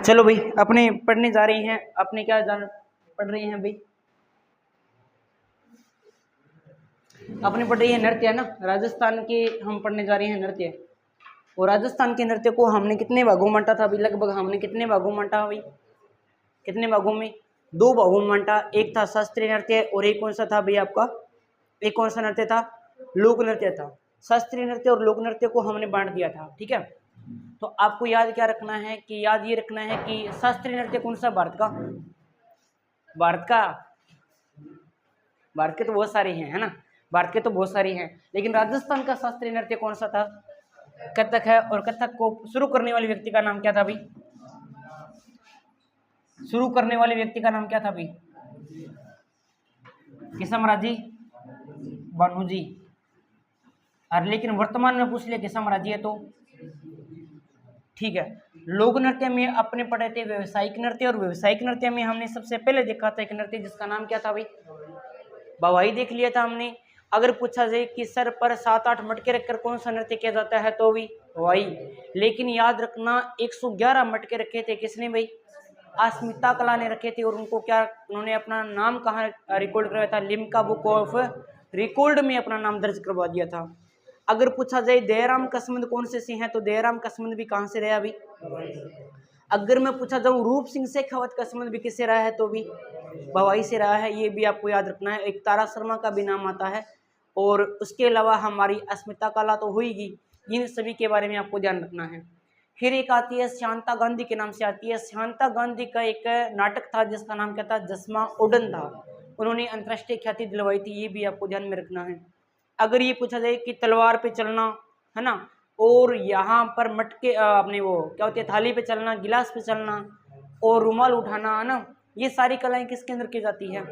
चलो भाई अपने पढ़ने जा रही हैं। अपने क्या जान पढ़ रही हैं भाई? अपने पढ़ रही है नृत्य, है ना। राजस्थान के हम पढ़ने जा रहे हैं नृत्य। और राजस्थान के नृत्य को हमने कितने भागों में बांटा था अभी? लगभग हमने कितने भागों में बांटा भाई? कितने भागों में? 2 भागों में बांटा। एक था शास्त्रीय नृत्य और एक कौन सा था भाई आपका? एक कौन सा नृत्य था? लोक नृत्य था। शास्त्रीय नृत्य और लोक नृत्य को हमने बांट दिया था, ठीक है। तो आपको याद क्या रखना है कि याद ये रखना है कि शास्त्रीय नृत्य कौन सा भारत का? भारत का? भारत के तो बहुत सारे हैं, है ना। भारत के तो बहुत सारे हैं, लेकिन राजस्थान का शास्त्रीय नृत्य कौन सा था? कथक है। और कथक को शुरू करने वाले व्यक्ति का नाम क्या था भाई? शुरू करने वाले व्यक्ति का नाम क्या था भाई? किसमराजी बानूजी। और लेकिन वर्तमान में पूछ लिया किसमराजी है तो ठीक है। लोक नृत्य में अपने पढ़े थे व्यवसायिक नृत्य, और व्यवसायिक नृत्य में हमने सबसे पहले देखा था एक नृत्य जिसका नाम क्या था भाई? भवाई देख लिया था हमने। अगर पूछा जाए कि सर पर 7-8 मटके रखकर कौन सा नृत्य किया जाता है तो भी भवाई। लेकिन याद रखना 111 मटके रखे थे किसने भाई? अस्मिता कला ने रखे थे। और उनको क्या, उन्होंने अपना नाम कहाँ रिकॉर्ड करवाया था? लिम्का बुक ऑफ रिकॉर्ड में अपना नाम दर्ज करवा दिया था। अगर पूछा जाए दयाराम कसमंद कौन से सिंह है तो दयाराम कसमंद भी कहाँ से रहा अभी? अगर मैं पूछा जाऊँ रूप सिंह शेखावत का संबंध भी किससे रहा है तो भी भवाई से रहा है। ये भी आपको याद रखना है। एक तारा शर्मा का भी नाम आता है। और उसके अलावा हमारी अस्मिता कला तो होगी, इन सभी के बारे में आपको ध्यान रखना है। फिर एक आती है शांता गांधी के नाम से आती है। शांता गांधी का एक नाटक था जिसका नाम क्या था? जसमा ओडन था। उन्होंने अंतर्राष्ट्रीय ख्याति दिलवाई थी, ये भी आपको ध्यान में रखना है। अगर ये पूछा जाए कि तलवार पे चलना, है ना, और यहाँ पर मटके अपने वो क्या होती है, थाली पे चलना, गिलास पे चलना और रुमाल उठाना, है ना, ये सारी कलाएं किसके अंदर की जाती है?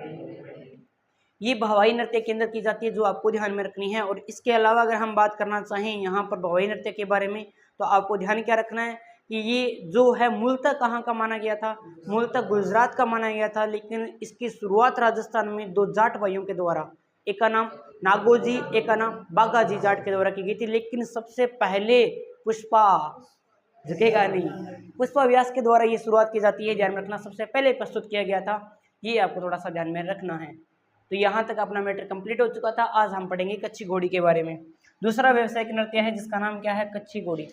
ये भवाई नृत्य के अंदर की जाती है, जो आपको ध्यान में रखनी है। और इसके अलावा अगर हम बात करना चाहें यहाँ पर भवाई नृत्य के बारे में, तो आपको ध्यान क्या रखना है कि ये जो है मूलतः कहाँ का माना गया था? मूलतः गुजरात का माना गया था। लेकिन इसकी शुरुआत राजस्थान में 2 जाट भाइयों के द्वारा, एक का नाम नागोजी, एक का नाम बागाजी जाट के द्वारा की गई थी। लेकिन सबसे पहले पुष्पा, झुकेगा नहीं, पुष्पा व्यास के द्वारा ये शुरुआत की जाती है, ध्यान रखना। सबसे पहले प्रस्तुत किया गया था, ये आपको थोड़ा सा ध्यान में रखना है। तो यहाँ तक अपना मैटर कंप्लीट हो चुका था। आज हम पढ़ेंगे कच्ची घोड़ी के बारे में। दूसरा व्यवसायिक नृत्य है जिसका नाम क्या है? कच्ची घोड़ी।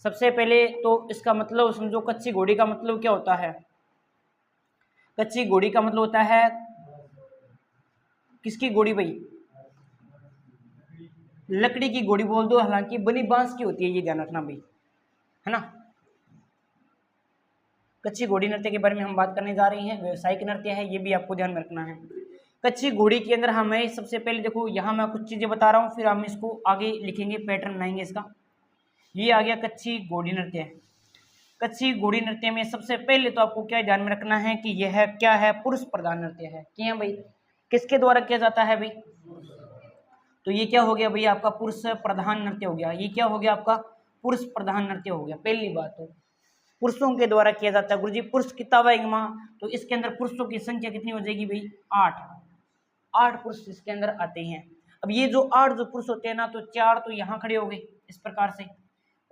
सबसे पहले तो इसका मतलब समझो, कच्ची घोड़ी का मतलब क्या होता है? कच्ची घोड़ी का मतलब होता है किसकी घोड़ी भाई? लकड़ी की घोड़ी बोल दो, हालांकि बनी बांस की होती है, ये ध्यान रखना भाई, है ना। कच्ची घोड़ी नृत्य के बारे में हम बात करने जा रहे हैं। व्यवसायिक नृत्य है, ये भी आपको ध्यान में रखना है। कच्ची घोड़ी के अंदर हमें सबसे पहले देखो, यहाँ मैं कुछ चीजें बता रहा हूँ, फिर हम इसको आगे लिखेंगे, पैटर्न बनाएंगे इसका। ये आ गया कच्ची घोड़ी नृत्य। कच्ची घोड़ी नृत्य में सबसे पहले तो आपको क्या ध्यान में रखना है कि यह क्या है? पुरुष प्रधान नृत्य है। क्या भाई? किसके द्वारा किया जाता है भाई? तो ये क्या हो गया भाई आपका? पुरुष प्रधान नृत्य हो गया। ये क्या हो गया आपका? पुरुष प्रधान नृत्य हो गया। पहली बात तो पुरुषों के द्वारा किया जाता है। गुरुजी पुरुष किताबा इंगमा, तो इसके अंदर पुरुषों की संख्या कितनी हो जाएगी भाई? 8 पुरुष इसके अंदर आते हैं। अब ये जो 8 जो पुरुष होते हैं ना, तो 4 तो यहाँ खड़े हो गए इस प्रकार से,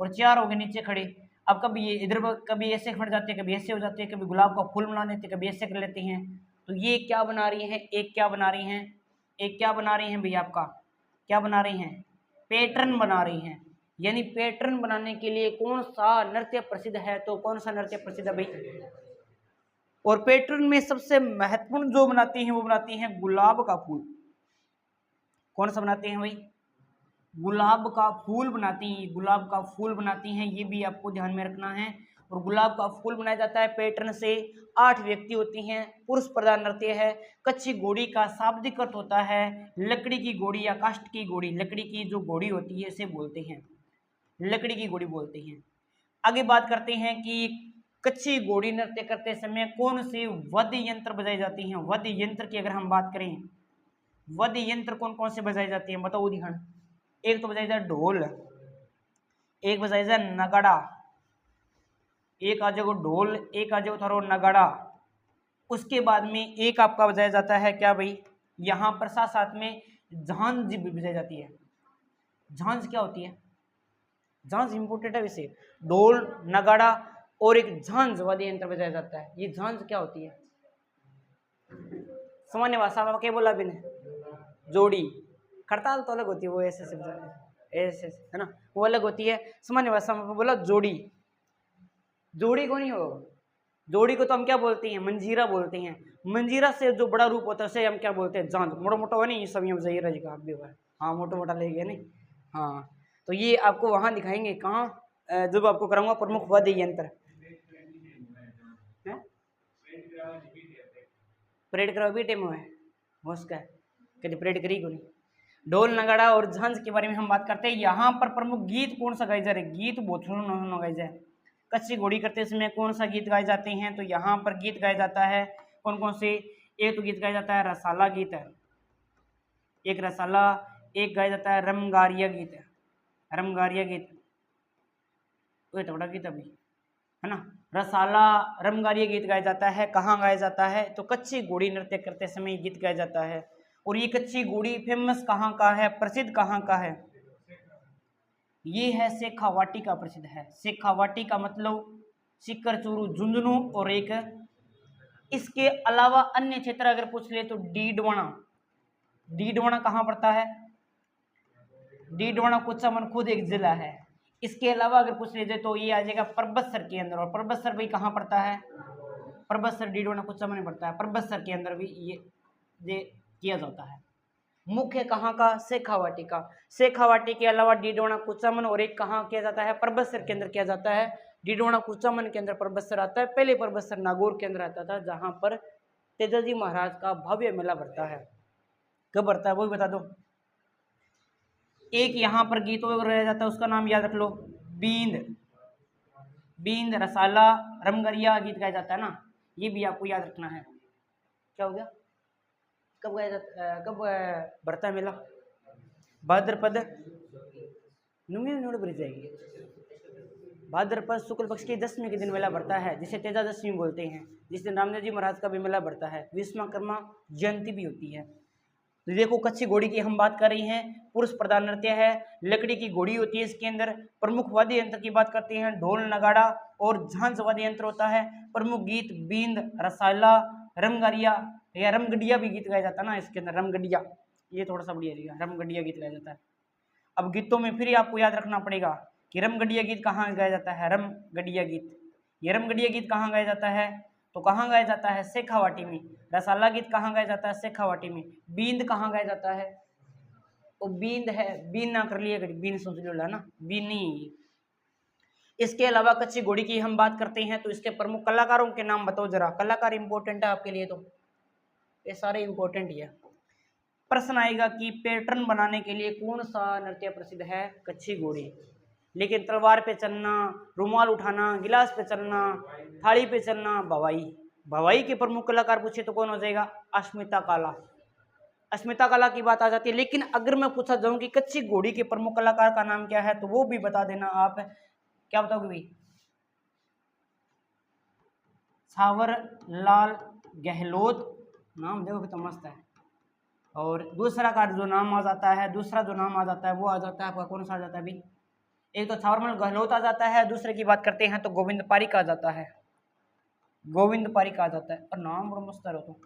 और 4 हो गए नीचे खड़े। अब कभी ये इधर, कभी ऐसे खड़ जाते हैं, कभी ऐसे हो जाते हैं, कभी गुलाब का फूल बना लेते हैं, कभी ऐसे कर लेते हैं। तो ये क्या बना रही है? एक क्या बना रही हैं? एक क्या बना रही हैं भाई आपका? क्या बना रही हैं? पैटर्न बना रही हैं। यानी पैटर्न बनाने के लिए कौन सा नृत्य प्रसिद्ध है? तो कौन सा नृत्य प्रसिद्ध है भाई? और पैटर्न में सबसे महत्वपूर्ण जो बनाती हैं वो बनाती हैं गुलाब का फूल। कौन सा बनाते हैं भाई? गुलाब का फूल बनाती हैं। गुलाब का फूल बनाती हैं, ये भी आपको ध्यान में रखना है। और गुलाब का फूल बनाया जाता है पैटर्न से। 8 व्यक्ति होती हैं। पुरुष प्रधान नृत्य है। कच्ची घोड़ी का शाब्दिक अर्थ होता है लकड़ी की घोड़ी या काष्ठ की घोड़ी। लकड़ी की जो घोड़ी होती है इसे बोलते हैं, लकड़ी की घोड़ी बोलते हैं। आगे बात करते हैं कि कच्ची घोड़ी नृत्य करते समय कौन सी वाद्य यंत्र बजाई जाती हैं? वाद्य यंत्र की अगर हम बात करें, वाद्य यंत्र कौन कौन से बजाए जाते हैं बताओ ध्यान। एक तो बजाई जाए ढोल, एक बजाई जाए नगाड़ा, एक आ जाएगा ढोल, एक आ जाएगा थारो नगाड़ा। उसके बाद में एक आपका बजाया जाता है क्या भाई? यहाँ पर साथ साथ में झांझ भी बजाई जाती है। झांझ क्या होती है? झांझ इंपोर्टेंट है वैसे। ढोल, नगाड़ा, और एक झांझ वाद्य यंत्र बजाया जाता है। ये झांझ क्या होती है? सामान्य भाषा में क्या बोला बिन? जोड़ी। खड़ताल तो अलग होती है, वो ऐसे ऐसे है ना, वो अलग होती है। सामान्य भाषा में बोला जोड़ी। जोड़ी को नहीं हो, जोड़ी को तो हम क्या बोलते हैं? मंजीरा बोलते हैं। मंजीरा से जो बड़ा रूप होता है उसे हम क्या बोलते हैं? झांझ। मोटा मोटा हुआ नहीं, ये सभी हम जहीरा जी का भी हुआ है। हाँ, मोटा मोटा ले गया नहीं। हाँ, तो ये आपको वहां दिखाएंगे कहाँ, जब आपको कराऊंगा प्रमुख वाद्य यंत्र। परेड करा भी टाइम है उसका, कभी परेड करी को नहीं। ढोल नगाड़ा और झांझ के बारे में हम बात करते हैं। यहाँ पर प्रमुख गीत कौन सा गाया जा रहा है? गीत बहुत गाया जाए। कच्ची घोड़ी करते समय कौन सा गीत गाए जाते हैं? तो यहाँ पर गीत गाया जाता है कौन कौन से? एक तो गीत गाया जाता है रसाला गीत है, एक रसाला, एक गाया जाता है रमगारिया गीत है। रमगारिया गीत वो थोड़ा गीत अभी है ना। रसाला रमगारिया गीत गाया जाता है। कहाँ गाया जाता है? तो कच्ची घोड़ी नृत्य करते समय गीत गाया जाता है। और ये कच्ची घोड़ी फेमस कहाँ का है, प्रसिद्ध कहाँ का है? ये है शेखावाटी का प्रसिद्ध है। शेखावाटी का मतलब सिक्कर चूरू झुंझुनू। और एक इसके अलावा अन्य क्षेत्र अगर पूछ ले तो डीडवाना। डीडवाना कहाँ पड़ता है? डीडवाना कुचामन खुद एक जिला है। इसके अलावा अगर पूछ लीजिए तो ये आ जाएगा परबतसर के अंदर। और परबतसर भाई कहाँ पड़ता है? परबतसर डीडवाना कुचामन पड़ता है। परबतसर के अंदर भी ये किया जाता है। मुख्य कहाँ का? शेखावाटी का। शेखावाटी के अलावा डीडवाना कुचामन और एक कहाँ किया जाता है? परबतसर के अंदर किया जाता है। डीडवाना कुचामन के अंदर परबतसर आता है। पहले परबतसर नागौर के अंदर आता था, जहां पर तेजाजी महाराज का भव्य मेला भरता है। कब भरता है वो भी बता दो। एक यहाँ पर गीत रह जाता है, उसका नाम याद रख लो, बींद। बींद, रसाला, रमगरिया गीत गाया जाता है ना, ये भी आपको याद रखना है। क्या हो गया? कब गाया जाता, कब भरता है मेला? भाद्रपद भरी जाएगी। भाद्रपद शुक्ल पक्ष की 10वीं के दिन मेला भरता है, जिसे तेजा दशमी बोलते हैं। जिस दिन रामदेव जी महाराज का भी मेला भरता है। विश्वकर्मा जयंती भी होती है। तो देखो, कच्ची घोड़ी की हम बात कर रही हैं, पुरुष प्रधान नृत्य है, लकड़ी की घोड़ी होती है। इसके अंदर प्रमुख वाद्य यंत्र की बात करते हैं, ढोल नगाड़ा और झांझ वाद्य यंत्र होता है। प्रमुख गीत बींद, रसाला, रमगारिया या रमगडिया भी गीत गाया जाता है ना इसके अंदर। रमगडिया, ये थोड़ा सा बढ़िया रहेगा, रमगडिया गीत गाया जाता है। अब गीतों में फिर आपको याद रखना पड़ेगा कि रमगडिया गीत कहाँ गाया जाता है? रमगडिया गीत, ये रमगडिया गीत कहाँ गाया जाता है? तो कहाँ गाया जाता है? शेखावाटी में। रसाला गीत कहाँ गाया जाता है? शेखावाटी में। बींद कहाँ गाया जाता है? वो बींद है, बीन ना कर लिए, बीन सोच लो ना, बीन नहीं है। इसके अलावा कच्ची घोड़ी की हम बात करते हैं तो इसके प्रमुख कलाकारों के नाम बताओ जरा। कलाकार इंपॉर्टेंट है आपके लिए, तो ये सारे इंपॉर्टेंट ही है। प्रश्न आएगा कि पैटर्न बनाने के लिए कौन सा नृत्य प्रसिद्ध है? कच्ची घोड़ी। लेकिन तलवार पे चलना, रुमाल उठाना, गिलास पे चलना, थाली पे चलना, भवाई। भवाई के प्रमुख कलाकार पूछे तो कौन हो जाएगा? अस्मिता काला। अस्मिता कला की बात आ जाती है। लेकिन अगर मैं पूछा जाऊं कि कच्ची घोड़ी के प्रमुख कलाकार का नाम क्या है, तो वो भी बता देना आप। क्या बताओगे भाई? सावर लाल गहलोत, नाम देखो कितना मस्त है। और दूसरा का जो नाम आ जाता है, दूसरा जो नाम आ जाता है वो आ जाता है आपका, कौन सा आ जाता है भाई? एक तो सावरमल गहलोत आ जाता है, दूसरे की बात करते हैं तो गोविंद पारिक आ जाता है। गोविंद पारिक आ जाता है, और नाम बड़ा मस्त है। तो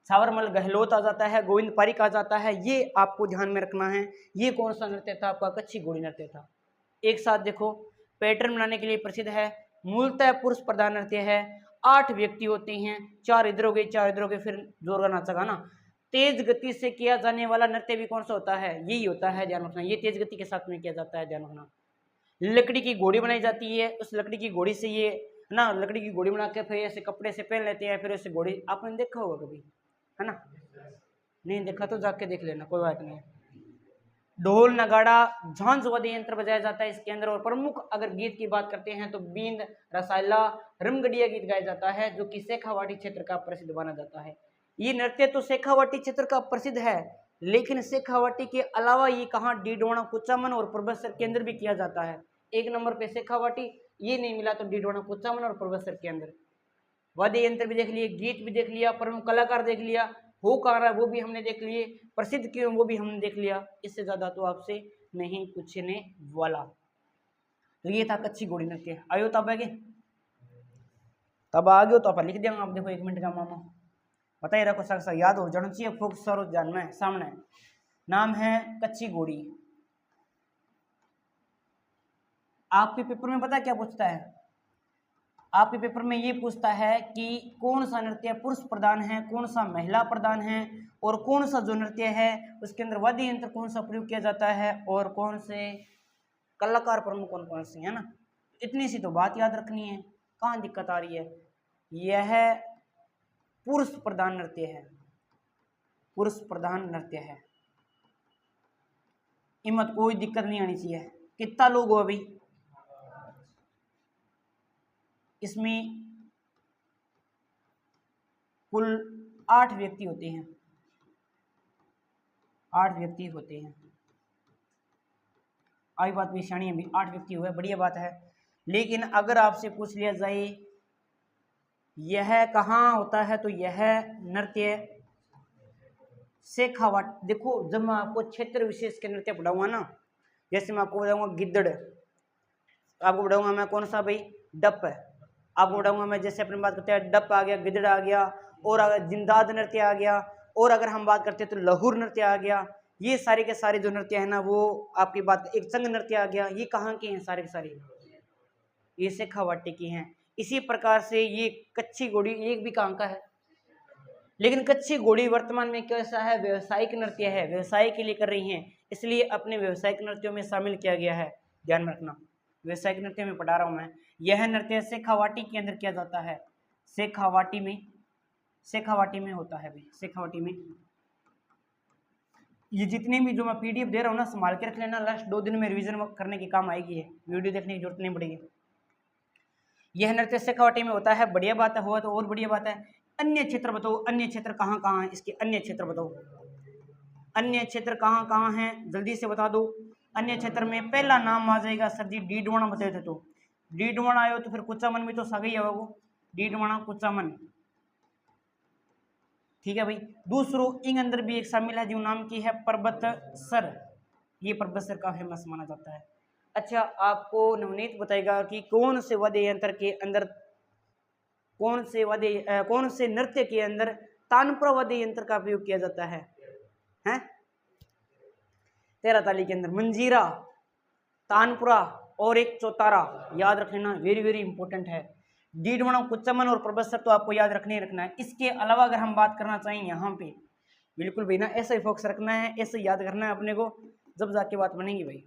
सावरमल गहलोत आ जाता है, गोविंद पारिक आ जाता है। ये आपको ध्यान में रखना है। ये कौन सा नृत्य था आपका? कच्ची घोड़ी नृत्य था। एक साथ देखो, पैटर्न बनाने के लिए प्रसिद्ध है, मूलतः पुरुष प्रधान नृत्य है। 8 व्यक्ति होते हैं, 4 इधर हो गए, 4 इधर हो गए, फिर जोर का नाचा गाना। तेज गति से किया जाने वाला नृत्य भी कौन सा होता है? यही होता है, ध्यान रखना। ये तेज गति के साथ में किया जाता है, ध्यान रखना। लकड़ी की घोड़ी बनाई जाती है, उस लकड़ी की घोड़ी से ये ना, लकड़ी की घोड़ी बना के फिर ऐसे कपड़े से पहन लेते हैं, फिर ऐसे घोड़ी आपने देखा होगा कभी, है ना? नहीं देखा तो जाके देख लेना, कोई बात नहीं। ढोल नगाड़ा झांझ वाद्य यंत्र बजाया जाता है इसके अंदर। और प्रमुख अगर गीत की बात करते हैं तो बींद, रसाला, रमगडिया गीत गाया जाता है, जो कि शेखावाटी क्षेत्र का प्रसिद्ध माना जाता है। ये नृत्य तो शेखावाटी क्षेत्र का प्रसिद्ध है, लेकिन शेखावाटी के अलावा ये कहाँ? डीडवाना, कुचामन और परबतसर के अंदर भी किया जाता है। एक नंबर पे शेखावाटी, ये नहीं मिला तो डीडवाना, कुचामन और परबतसर के अंदर। वाद्य यंत्र भी देख लिए, गीत भी देख लिया, प्रमुख कलाकार देख लिया, हो कहाँ रहा वो भी हमने देख लिए, प्रसिद्ध क्यों वो भी हमने देख लिया। इससे ज्यादा तो आपसे नहीं पूछने वाला। तो ये था कच्ची घोड़ी नृत्य। आयो तब आगे, तब आ गयो तो आप लिख देंगे। आप देखो 1 मिनट का मामा बताइए रखो, सक याद हो जाना चाहिए, फोकस सर ध्यान में सामने। नाम है कच्ची घोड़ी। आपके पेपर में पता क्या पूछता है? आपके पेपर में ये पूछता है कि कौन सा नृत्य पुरुष प्रधान है, कौन सा महिला प्रधान है, और कौन सा जो नृत्य है उसके अंदर वाद्य यंत्र कौन सा प्रयोग किया जाता है, और कौन से कलाकार प्रमुख कौन कौन से, है ना। इतनी सी तो बात याद रखनी है, कहाँ दिक्कत आ रही है। यह पुरुष प्रधान नृत्य है, पुरुष प्रधान नृत्य है। हिम्मत कोई दिक्कत नहीं आनी चाहिए। कितना लोग हो अभी इसमें? कुल 8 व्यक्ति होते हैं, 8 व्यक्ति होते हैं। आई बात भी शानी अभी 8 व्यक्ति हुए, बढ़िया बात है। लेकिन अगर आपसे पूछ लिया जाए यह कहाँ होता है, तो यह नृत्य शेखावाट। देखो जब मैं आपको क्षेत्र विशेष के नृत्य पढ़ाऊंगा ना, जैसे मैं आपको बताऊंगा गिद्दड़, आपको बताऊंगा मैं कौन सा भाई, डप है। आपको बताऊंगा मैं, जैसे अपनी बात करते हैं डप आ गया, गिद्दड़ आ गया, और अगर जिंदाद नृत्य आ गया, और अगर हम बात करते हैं तो लहूर नृत्य आ गया। ये सारे के सारे जो नृत्य है ना, वो आपकी बात, एक संग नृत्य आ गया, ये कहाँ के हैं सारे के सारे? ये शेखावाटी की हैं। इसी प्रकार से ये कच्ची घोड़ी एक भी कहाँ का है, लेकिन कच्ची घोड़ी वर्तमान में कैसा है, व्यवसायिक नृत्य है, व्यवसाय के लिए कर रही हैं, इसलिए अपने व्यवसायिक नृत्यों में शामिल किया गया है। ध्यान में रखना, व्यवसायिक नृत्य में पढ़ा रहा हूं मैं। यह नृत्य शेखावाटी के अंदर किया जाता है, शेखावाटी में, शेखावाटी में होता है भाई, शेखावाटी में। ये जितने भी जो मैं पीडीएफ दे रहा हूँ ना, संभाल के रख लेना, लास्ट 2 दिन में रिवीजन करने के काम आएगी है, वीडियो देखने की जरूरत नहीं पड़ेगी। यह नृत्य शेखावाटी में होता है, बढ़िया बात है, हुआ तो और बढ़िया बात है। अन्य क्षेत्र बताओ, अन्य क्षेत्र कहाँ कहाँ है इसके, अन्य क्षेत्र बताओ, अन्य क्षेत्र कहाँ कहाँ हैं, जल्दी से बता दो। अन्य क्षेत्र में पहला नाम आ जाएगा सर जी डीडवाना, बताए थे तो डीडवाना आयो, तो फिर कुचामन भी तो सगा ही है वो, डीडवाना कुचामन, ठीक है भाई। दूसरो इंग अंदर भी एक शामिल है जो नाम की है पर्वत सर, ये पर्वत सर का फेमस माना जाता है। अच्छा आपको नवनीत बताएगा कि कौन से वाद्य यंत्र के अंदर, कौन से नृत्य के अंदर तानपुरा वाद्य यंत्र का प्रयोग किया जाता है, हैं? 13 ताली के अंदर मंजीरा, तानपुरा और एक चौतारा, याद रख लेना, वेरी वेरी इंपॉर्टेंट है। डीडवाना, कुचमन और प्रबसर तो आपको याद रखने ही रखना है। इसके अलावा अगर हम बात करना चाहें यहाँ पे, बिल्कुल भाई ना ऐसा ही फोकस रखना है, ऐसे याद करना है अपने को, जब जाके बात बनेगी भाई।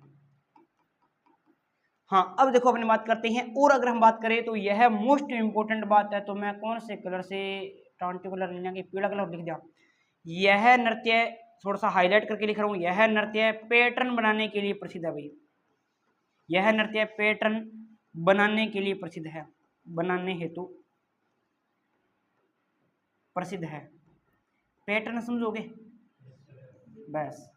हाँ अब देखो अपनी बात करते हैं, और अगर हम बात करें तो यह मोस्ट इंपोर्टेंट बात है, तो मैं कौन से कलर से, टांटी कलर लेंगे, पीला कलर लिख दिया। यह नृत्य थोड़ा सा हाईलाइट करके लिख रहा हूँ, यह नृत्य पैटर्न बनाने के लिए प्रसिद्ध है भाई, यह नृत्य पैटर्न बनाने के लिए प्रसिद्ध है, बनाने हेतु प्रसिद्ध है। पैटर्न समझोगे बस।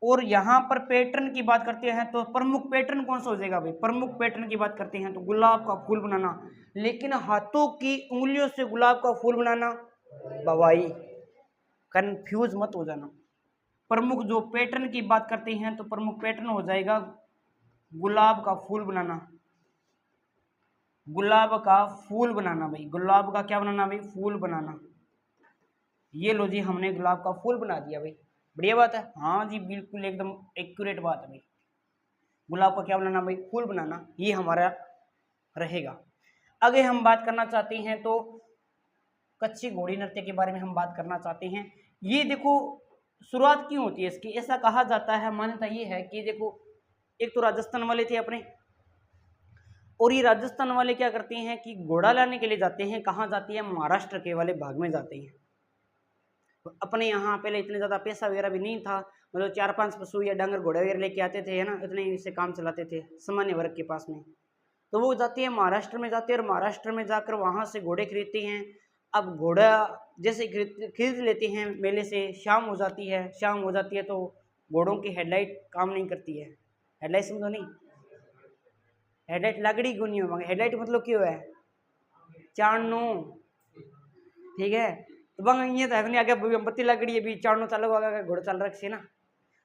और यहाँ पर पैटर्न की बात करते हैं तो प्रमुख पैटर्न कौन सा हो जाएगा भाई, प्रमुख पैटर्न की बात करते हैं तो गुलाब का फूल बनाना, लेकिन हाथों की उंगलियों से गुलाब का फूल बनाना बवाई, कंफ्यूज मत हो जाना। प्रमुख जो पैटर्न की बात करते हैं तो प्रमुख पैटर्न हो जाएगा गुलाब का फूल बनाना, गुलाब का फूल बनाना भाई, गुलाब का क्या बनाना भाई, फूल बनाना। ये लो जी हमने गुलाब का फूल बना दिया भाई, बढ़िया बात है। हाँ जी बिल्कुल एकदम एक्यूरेट बात है भाई, गुलाब का क्या बनाना भाई, फूल बनाना, ये हमारा रहेगा। आगे हम बात करना चाहते हैं तो कच्ची घोड़ी नृत्य के बारे में हम बात करना चाहते हैं। ये देखो शुरुआत क्यों होती है इसकी, ऐसा कहा जाता है, मान्यता ये है कि देखो एक तो राजस्थान वाले थे अपने, और ये राजस्थान वाले क्या करते हैं कि घोड़ा लाने के लिए जाते हैं, कहाँ जाती है, महाराष्ट्र के वाले भाग में जाते हैं। अपने यहाँ पहले इतने ज़्यादा पैसा वगैरह भी नहीं था, मतलब 4-5 पशु या डांगर घोड़े वगैरह लेके आते थे, है ना, इतने से काम चलाते थे सामान्य वर्ग के पास में। तो वो जाती है महाराष्ट्र में जाते हैं, और महाराष्ट्र में जाकर वहाँ से घोड़े खरीदते हैं। अब घोड़ा जैसे खरीद लेते हैं मेले से, शाम हो जाती है, शाम हो जाती है तो घोड़ों की हेडलाइट काम नहीं करती है, हेडलाइट समझो नहीं, हेडलाइट लगड़ी क्यों नहीं हो, हेडलाइट मतलब क्यों है, चाणनो, ठीक है। तो बंग ये तो है नहीं, आगे बत्ती लगड़ी है भी चाणनो चालू होगा, घोड़ा चल रखे ना,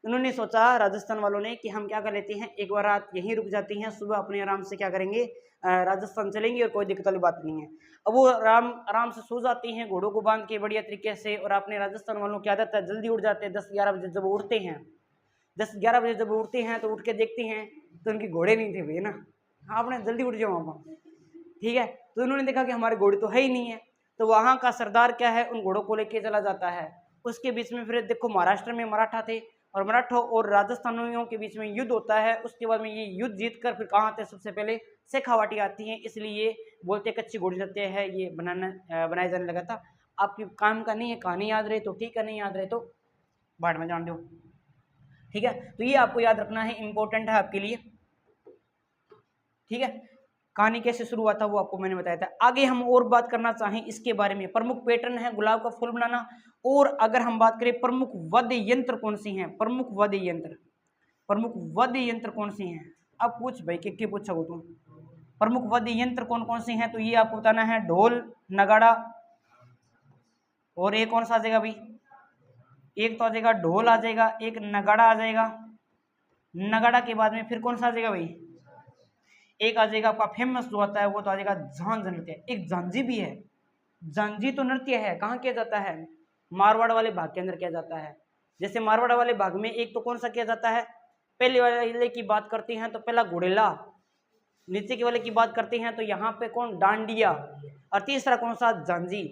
उन्होंने सोचा राजस्थान वालों ने कि हम क्या कर लेते हैं, एक बार रात यहीं रुक जाती हैं, सुबह अपने आराम से क्या करेंगे, राजस्थान चलेंगे और कोई दिक्कत वाली बात नहीं है। अब वो आराम से सो जाती हैं घोड़ों को बांध के बढ़िया तरीके से, और अपने राजस्थान वालों की आदत है जल्दी उठ जाते हैं, 10-11 बजे जब उठते हैं, 10-11 बजे जब उठते हैं तो उठ के देखते हैं तो उनके घोड़े नहीं थे भैया ना। हाँ, आपने जल्दी उठ जाओ वहाँ, ठीक है। तो उन्होंने देखा कि हमारे घोड़े तो है ही नहीं है, तो वहाँ का सरदार क्या है, उन घोड़ों को लेके चला जाता है। उसके बीच में फिर देखो महाराष्ट्र में मराठा थे, और मराठों और राजस्थानियों के बीच में युद्ध होता है। उसके बाद में ये युद्ध जीतकर फिर कहाँ आते हैं, सबसे पहले शेखावाटी आती है, इसलिए बोलते कच्ची घोड़ी नृत्य है ये बनाया जाने लगा था। आपकी काम का नहीं है, कहानी याद रहे तो ठीक है, नहीं याद रहे तो बाद में जान दो, ठीक है। तो ये आपको याद रखना है, इंपॉर्टेंट है आपके लिए, ठीक है। कहानी कैसे शुरू हुआ था वो आपको मैंने बताया था। आगे हम और बात करना चाहें इसके बारे में, प्रमुख पैटर्न है गुलाब का फूल बनाना। और अगर हम बात करें प्रमुख वाद्य यंत्र कौन सी हैं, प्रमुख वाद्य यंत्र कौन सी हैं, अब पूछ भाई कि पूछा हो तुम, प्रमुख वाद्य यंत्र कौन कौन सी हैं, तो ये आपको बताना है, ढोल, नगाड़ा, और एक कौन सा आ जाएगा भाई, एक तो आ जाएगा ढोल आ जाएगा, एक नगाड़ा आ जाएगा, नगाड़ा के बाद में फिर कौन सा आ जाएगा भाई, एक आ जाएगा आपका फेमस जो आता है वो तो आ जाएगा झांझ नृत्य। एक झांझी भी है, झांझी तो नृत्य है, कहाँ किया जाता है, मारवाड़ वाले भाग के अंदर किया जाता है। जैसे मारवाड़ वाले भाग में एक तो कौन सा किया जाता है, पहले वाले की बात करते हैं तो पहला घोड़ेला, नीचे के वाले की बात करते हैं तो यहाँ पे कौन, डांडिया, और तीसरा कौन सा, झांझी।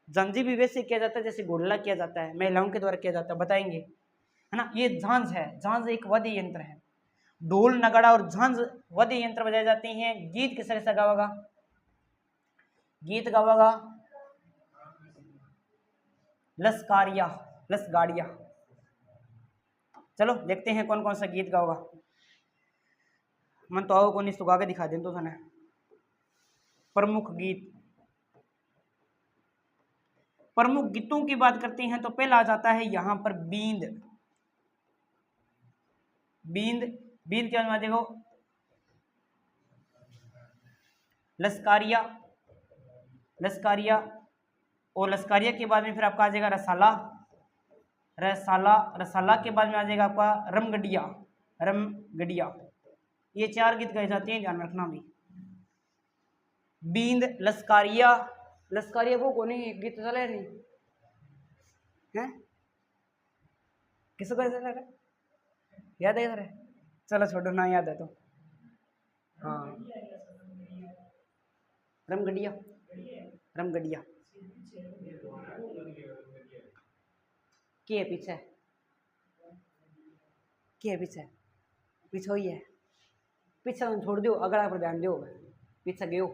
झांझी भी वैसे किया जाता है जैसे घोड़ेला किया जाता है, महिलाओं के द्वारा किया जाता है, बताएंगे, है ना। ये झांझ है, झांझ एक वाद्य यंत्र है। ढोल, नगाड़ा और झांझ वाद्य यंत्र बजाए जाते हैं। गीत किस तरह से गावागा, गीत गावागा लसकारिया, लसगाड़िया। चलो देखते हैं कौन कौन सा गीत गाओगा, मन तो आओ कौन, तो गा के दिखा दें तो सने। प्रमुख गीत, प्रमुख गीतों की बात करते हैं तो पहला आ जाता है यहाँ पर बींद, बींद, बींद क्या बात देखो, लसकारिया, लसकारिया, और लसकारिया के बाद में फिर आपका आ जाएगा रसाला, रसाला, रसाला के बाद में आ जाएगा आपका रमगढ़िया, रमगढ़िया। ये 4 गीत गाए जाते हैं, ध्यान रखना भी। बींद, लसकारिया, लसकारिया को कौन है गीत चला नहीं है, किसको याद है सर, चलो छोड़ो ना याद है तो, हाँ रमगढ़िया, रमगढ़िया के पीछे, के पीछे, पीछे ही है, पीछे छोड़ दो, अगला पर ध्यान दो, पीछे गयो,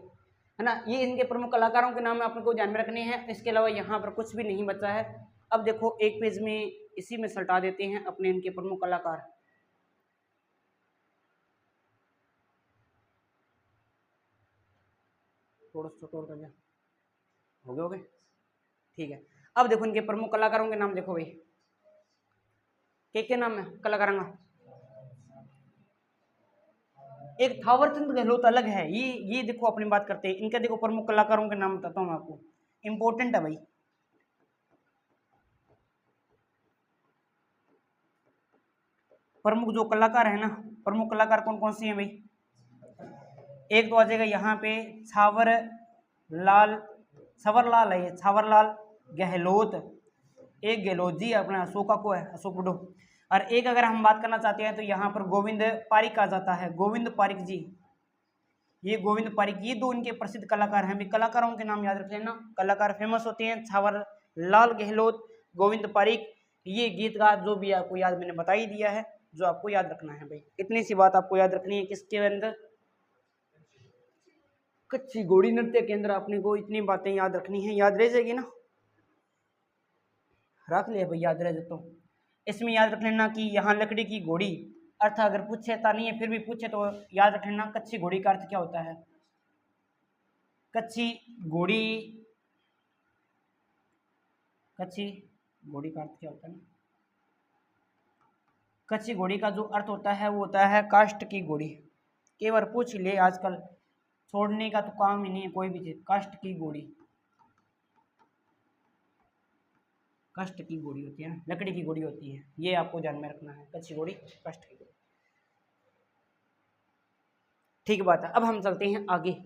है ना। ये इनके प्रमुख कलाकारों के नाम आपको ध्यान में रखने हैं, इसके अलावा यहाँ पर कुछ भी नहीं बचा है। अब देखो एक पेज में इसी में सल्टा देते हैं अपने इनके प्रमुख कलाकार। थोड़ा सा और कर दिया, हो गए, ठीक है। अब देखो इनके प्रमुख कलाकारों के नाम देखो भाई, क्या नाम है कलाकारों का, एक थावरचंद गहलोत अलग है, ये देखो अपनी बात करते हैं, इनका देखो प्रमुख कलाकारों के नाम बताता हूँ मैं आपको, इंपॉर्टेंट है भाई। प्रमुख जो कलाकार है ना, प्रमुख कलाकार कौन कौन से हैं भाई, एक तो आ जाएगा यहाँ पे छावर लाल, छवरलाल है ये, छावरलाल गहलोत, एक गहलोत जी अपना अशोका को है, अशोक बुडो, और एक अगर हम बात करना चाहते हैं तो यहाँ पर गोविंद पारिक आ जाता है, गोविंद पारिक जी, ये गोविंद पारिक, ये दो इनके प्रसिद्ध कलाकार हैं। भी कलाकारों के नाम याद रख लेना, कलाकार फेमस होते हैं, छावर लाल गहलोत, गोविंद पारिक। ये गीतकार जो भी आपको याद मैंने बता ही दिया है, जो आपको याद रखना है भाई, इतनी सी बात आपको याद रखनी है किसके अंदर, कच्ची घोड़ी नृत्य के अंदर अपने को इतनी बातें याद रखनी है, याद रह जाएगी ना, रख ले भाई, याद रह जाता हूँ। इसमें याद रख लेना कि यहाँ लकड़ी की घोड़ी, अर्थ अगर पूछे तो नहीं है, फिर भी पूछे तो याद रख लेना कच्ची घोड़ी का अर्थ क्या होता है, कच्ची घोड़ी, कच्ची घोड़ी का अर्थ क्या होता है ना, कच्ची घोड़ी का जो अर्थ होता है वो होता है काष्ठ की घोड़ी, कई बार पूछ ले, आजकल छोड़ने का तो काम ही नहीं है कोई भी चीज, काष्ठ की घोड़ी, काष्ठ की घोड़ी होती है ना, लकड़ी की घोड़ी होती है, ये आपको ध्यान में रखना है, कच्ची घोड़ी काष्ठ की घोड़ी। ठीक बात है। अब हम चलते हैं आगे।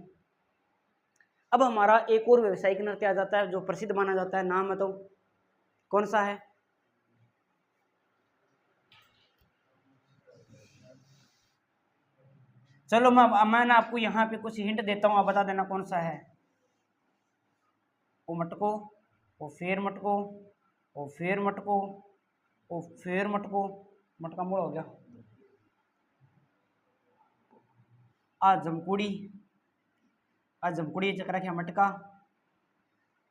अब हमारा एक और व्यवसायिक नृत्य आ जाता है जो प्रसिद्ध माना जाता है, नाम है तो कौन सा है? चलो मैं ना आपको यहाँ पे कुछ हिंट देता हूँ, आप बता देना कौन सा है। ओ मटको, ओ फेर मटको, ओ फेर मटको, ओ फेर मटको, मटका मोड़ हो गया। आ जमकुड़ी, आ जमकुड़ी चक्रा क्या मटका,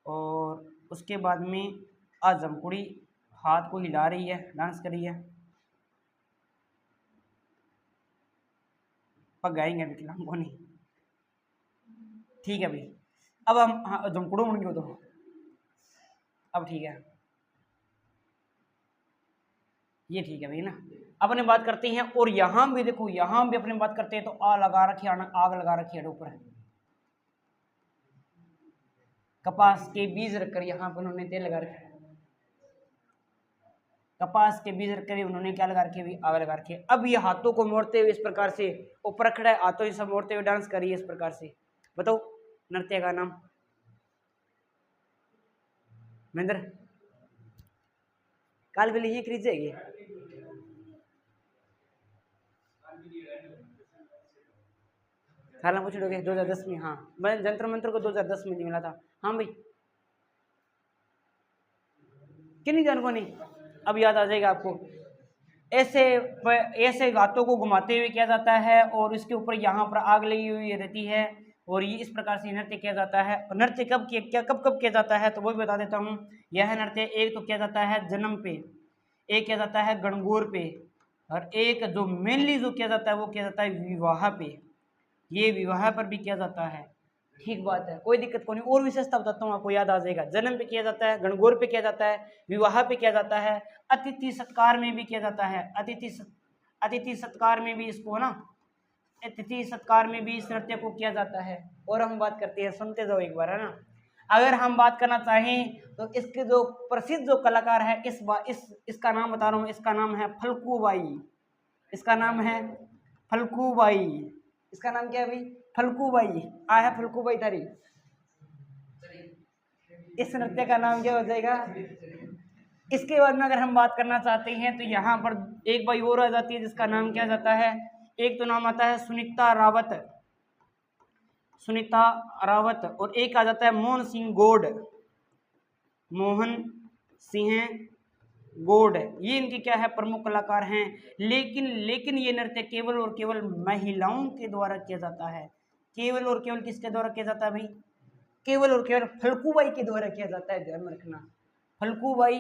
और उसके बाद में आ जमकुड़ी हाथ को हिला रही है, डांस कर रही है। पक गाएंगे विकलांग को नहीं, ठीक है भाई। अब हम हाँ जमकुड़ो मुड़ गयो तो अब ठीक है, ये ठीक है भाई ना। अब अपने बात करते हैं, और यहां भी देखो, यहां भी अपने बात करते हैं तो आ लगा रखी है, आग लगा रखी है ऊपर, कपास के बीज रखकर यहाँ पर उन्होंने तेल लगा रखे, कपास के बीज रखकर उन्होंने क्या लगा रखी, आग लगा रखी है। अब ये हाथों को मोड़ते हुए इस प्रकार से ऊपर खड़ा है, हाथों से मोड़ते हुए डांस करिए इस प्रकार से। बताओ नृत्य का नाम। महेंद्र काल बिल ये क्रीज है, खाला पूछोगे 2010 में, हाँ मैं जंतर मंत्र को 2010 में मिला था। हाँ भाई कि नहीं, जान को नहीं, अब याद आ जाएगा आपको। ऐसे ऐसे हाथों को घुमाते हुए किया जाता है, और इसके ऊपर यहाँ पर आग लगी हुई रहती है, और ये इस प्रकार से नृत्य किया जाता है। नृत्य कब किया, कब किया जाता है तो वो भी बता देता हूँ। यह नृत्य एक तो किया जाता है जन्म पे, एक किया जाता है गणगौर पे, और एक जो मेनली जो किया जाता है वो किया जाता है विवाह पे, ये विवाह पर भी किया जाता है। ठीक बात है, कोई दिक्कत को नहीं। और विशेषता बताता हूँ, आपको याद आ जाएगा। जन्म पे किया जाता है, गणगौर पे किया जाता है, विवाह पे किया जाता है, अतिथि सत्कार में भी किया जाता है। अतिथि सत्कार में भी इसको ना, अतिथि सत्कार में भी इस नृत्य को किया जाता है। और हम बात करते हैं, सुनते जाओ एक बार, है ना। अगर हम बात करना चाहें तो इसके जो प्रसिद्ध जो कलाकार है, इसका नाम बता रहा हूँ, इसका नाम है फल्गुबाई। इसका नाम है फल्गुबाई। इसका नाम क्या है भाई? फल्गुबाई। आया फल्गुबाई थारी। इस नृत्य का नाम क्या हो जाएगा? इसके बाद में अगर हम बात करना चाहते हैं तो यहाँ पर एक बाई और आ जाती है जिसका नाम क्या जाता है, एक तो नाम आता है सुनीता रावत, सुनीता रावत, और एक आ जाता है मोहन सिंह गौड़, मोहन सिंह गौड़। ये इनके क्या है, प्रमुख कलाकार हैं। लेकिन ये नृत्य केवल और केवल महिलाओं के द्वारा किया जाता है। केवल और केवल किसके द्वारा किया जाता है भाई? केवल और केवल फल्गुबाई के द्वारा किया जाता है, ध्यान में रखना। फल्गुबाई,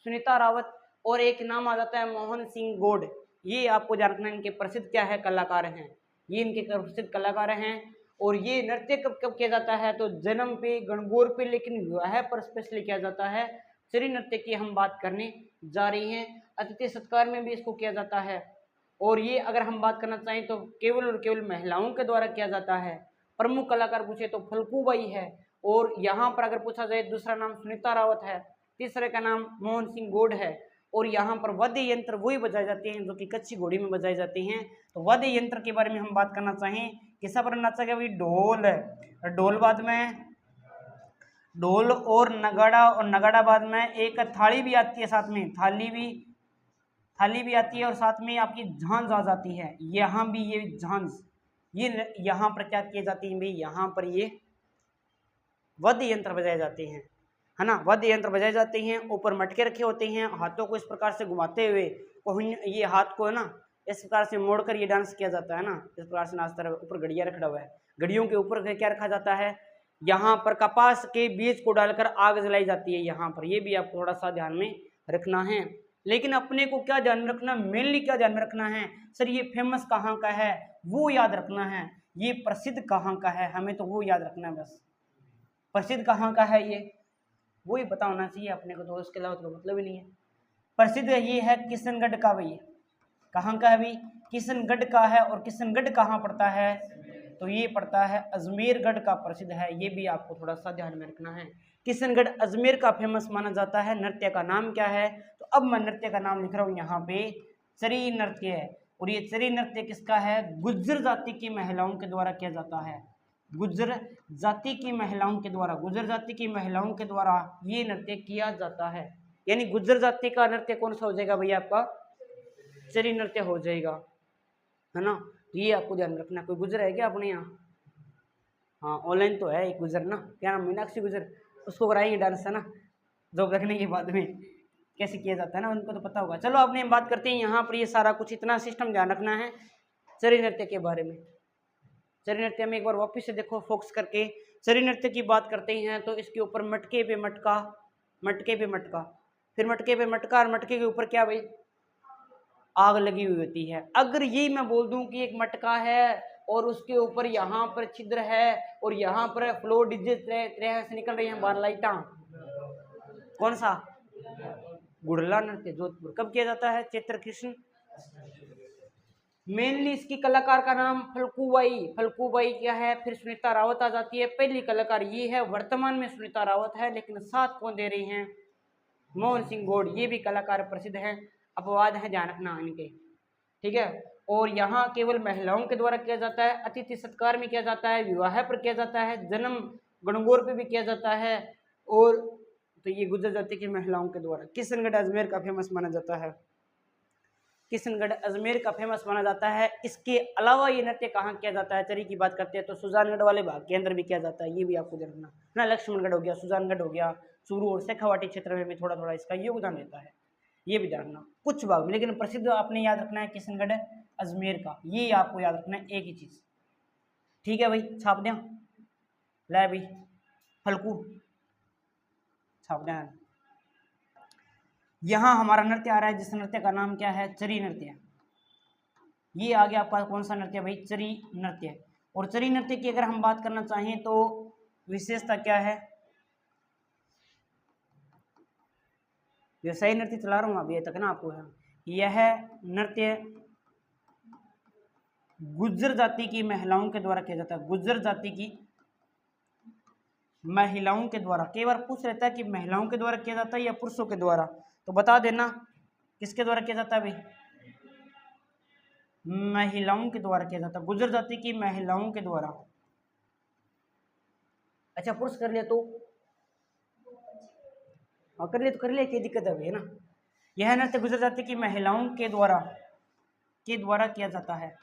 सुनीता रावत, और एक नाम आ जाता है मोहन सिंह गौड़। ये आपको जान रखना, इनके प्रसिद्ध क्या है, कलाकार हैं। ये इनके प्रसिद्ध कलाकार हैं। और ये नृत्य कब कब किया जाता है तो जन्म पे, गणगौर पे, लेकिन विवाह पर स्पेशली किया जाता है। श्री नृत्य की हम बात करने जा रही हैं। अतिथि सत्कार में भी इसको किया जाता है। और ये अगर हम बात करना चाहें तो केवल और केवल महिलाओं के द्वारा किया जाता है। प्रमुख कलाकार पूछे तो फल्गुबाई है, और यहाँ पर अगर पूछा जाए दूसरा नाम सुनीता रावत है, तीसरे का नाम मोहन सिंह गौड़ है। और यहाँ पर वाद्य यंत्र वही बजाए जाते हैं जो कि कच्ची घोड़ी में बजाए जाते हैं। तो वाद्य यंत्र के बारे में हम बात करना चाहें, किसा पर नाचा गया भाई? ढोल है। ढोल बाद में ढोल और नगाड़ा, और नगाड़ा बाद में एक थाली भी आती है साथ में, थाली भी आती है, और साथ में आपकी झांझ आ जाती है। यहाँ भी ये झांझ, ये यहाँ पर क्या किए जाती है भाई? यहाँ पर ये वाद्य यंत्र बजाए जाते हैं, है ना। वाद्य यंत्र बजाए जाते हैं, ऊपर मटके रखे होते हैं, हाथों को इस प्रकार से घुमाते हुए, ये हाथ को है ना इस प्रकार से मोड़कर ये डांस किया जाता है ना, इस प्रकार से नाचता है। ऊपर घड़िया रखा हुआ है, घड़ियों के ऊपर क्या रखा जाता है? यहाँ पर कपास के बीज को डालकर आग जलाई जाती है यहाँ पर। ये भी आप थोड़ा सा ध्यान में रखना है। लेकिन अपने को क्या ध्यान में रखना, मेनली क्या ध्यान में रखना है सर, ये फेमस कहाँ का है वो याद रखना है, ये प्रसिद्ध कहाँ का है हमें तो वो याद रखना है बस। प्रसिद्ध कहाँ का है ये वही पता होना चाहिए अपने को, तो उसके अलावा तो मतलब ही नहीं है। प्रसिद्ध ये है किशनगढ़ का भाई। कहाँ का है भाई? किशनगढ़ का है। और किशनगढ़ कहाँ पड़ता है? तो ये पड़ता है अजमेरगढ़ का प्रसिद्ध है, ये भी आपको थोड़ा सा ध्यान में रखना है। किशनगढ़ अजमेर का फेमस माना जाता है। नृत्य का नाम क्या है? तो अब मैं नृत्य का नाम लिख रहा हूँ यहाँ पे, चरी नृत्य है। और ये चरी नृत्य किसका है? गुज्जर जाति की महिलाओं के द्वारा किया जाता है। गुज्जर जाति की महिलाओं के द्वारा, गुज्जर जाति की महिलाओं के द्वारा ये नृत्य किया जाता है। यानी गुज्जर जाति का नृत्य कौन सा हो जाएगा भैया? आपका चरी नृत्य हो जाएगा, है ना। तो ये आपको ध्यान रखना। कोई गुजर है क्या अपने यहाँ? हाँ, ऑनलाइन तो है एक गुजर ना, क्या नाम, मीनाक्षी गुजर, उसको कराएंगे डांस, है ना, जॉब रखने के बाद में कैसे किया जाता है ना, उनको तो पता होगा। चलो अपने हम बात करते हैं यहाँ पर, ये सारा कुछ इतना सिस्टम ध्यान रखना है चरी नृत्य के बारे में। चरी नृत्य में एक बार वापिस से देखो फोकस करके, चरी नृत्य की बात करते हैं तो इसके ऊपर मटके पे मटका, मटके पे मटका, फिर मटके पे मटका, और मटके के ऊपर क्या भाई? आग लगी हुई होती है। अगर ये मैं बोल दूं कि एक मटका है और उसके ऊपर यहाँ पर छिद्र है और यहाँ पर फ्लो डीजे तरह से निकल रही हैं बार लाइटा, कौन सा? गुड़ला नृत्य जोधपुर। कब किया जाता है? चैत्र कृष्ण। मेनली इसकी कलाकार का नाम फल्कूबाई, फल्कूबाई क्या है? फिर सुनीता रावत आ जाती है। पहली कलाकार ये है, वर्तमान में सुनीता रावत है, लेकिन साथ कौन दे रही हैं? मोहन सिंह गौड़, ये भी कलाकार प्रसिद्ध हैं। अपवाद है, ध्यान रखना इनके, ठीक है। और यहाँ केवल महिलाओं के द्वारा किया जाता है, अतिथि सत्कार में किया जाता है, विवाह पर किया जाता है, जन्म गणगौर पे भी किया जाता है। और तो ये गुजर जाति की महिलाओं के द्वारा। किशनगढ़ अजमेर का फेमस माना जाता है, किशनगढ़ अजमेर का फेमस माना जाता है। इसके अलावा ये नृत्य कहाँ किया जाता है? चरी की बात करते हैं तो सुजानगढ़ वाले भाग के अंदर भी किया जाता है, ये भी आपको देखना ना। लक्ष्मणगढ़ हो गया, सुजानगढ़ हो गया, चूरू और शेखावाटी क्षेत्र में भी थोड़ा थोड़ा इसका योगदान रहता है, ये भी जानना कुछ भाग में। लेकिन प्रसिद्ध आपने याद रखना है किशनगढ़ अजमेर का, ये आपको याद रखना है एक ही चीज, ठीक है भाई। छाप दें, लै भाई फलकू छाप दें। यहाँ हमारा नृत्य आ रहा है जिस नृत्य का नाम क्या है? चरी नृत्य। ये आ गया आपका कौन सा नृत्य भाई? चरी नृत्य। और चरी नृत्य की अगर हम बात करना चाहें तो विशेषता क्या है? ये सही नृत्य चला रहा हूँ अभी तक ना आपको। यह नृत्य गुज्जर जाति की महिलाओं के द्वारा किया जाता है, गुज्जर जाति की महिलाओं के द्वारा। कई बार पूछ रहता है कि महिलाओं के द्वारा किया जाता है या पुरुषों के द्वारा, तो बता देना किसके द्वारा किया जाता है भाई? महिलाओं के द्वारा किया जाता है, गुज्जर जाति की महिलाओं के द्वारा। अच्छा पुरुष कर लिया तो हाँ, कर लिया तो कर लिया, क्या दिक्कत है भाई, है ना। यह नृत्य गुज्जर जाति की महिलाओं के द्वारा किया जाता है,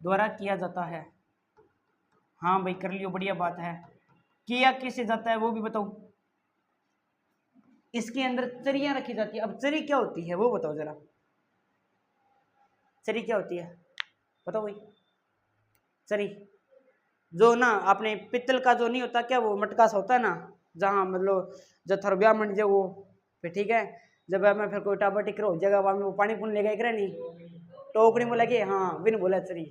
द्वारा किया जाता है। हाँ भाई कर लियो, बढ़िया बात है। किया कैसे जाता है वो भी बताओ। इसके अंदर चरियां रखी जाती है। अब चरी क्या होती है वो बताओ जरा, चरी क्या होती है बताओ भाई। चरी जो ना आपने पित्तल का जो नहीं होता क्या, वो मटका सा होता है ना, जहाँ मतलब जो थर ब्याह मंड जो वो फिर ठीक है, जब मैं फिर कोई टाबर टिकर हो जाएगा वहाँ में वो पानी पुन लेगा एक नहीं टोकरी में लगे, हाँ बिन बोला चरी,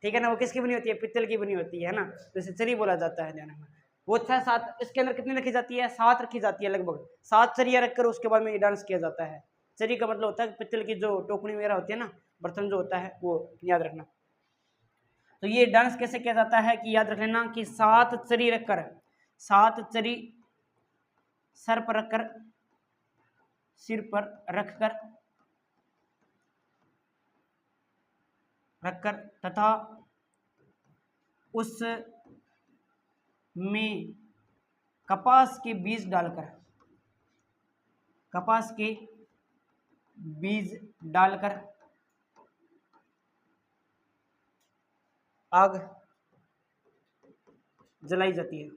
ठीक है ना। वो किसकी बनी होती है? पित्तल की बनी होती है ना, तो इसे चरी बोला जाता है। ध्यान में वो 6-7 इसके अंदर कितनी रखी जाती है? 7 रखी जाती है, लगभग 7 चरिया रखकर उसके बाद में ये डांस किया जाता है। चरी का मतलब होता है पित्तल की जो टोकरी वगैरह होती है ना, बर्तन जो होता है, वो याद रखना। तो ये डांस कैसे किया जाता है कि याद रख लेना कि 7 चरी रखकर, 7 चरी सर पर रखकर, सिर पर रखकर तथा उस में कपास के बीज डालकर, कपास के बीज डालकर आग जलाई जाती है।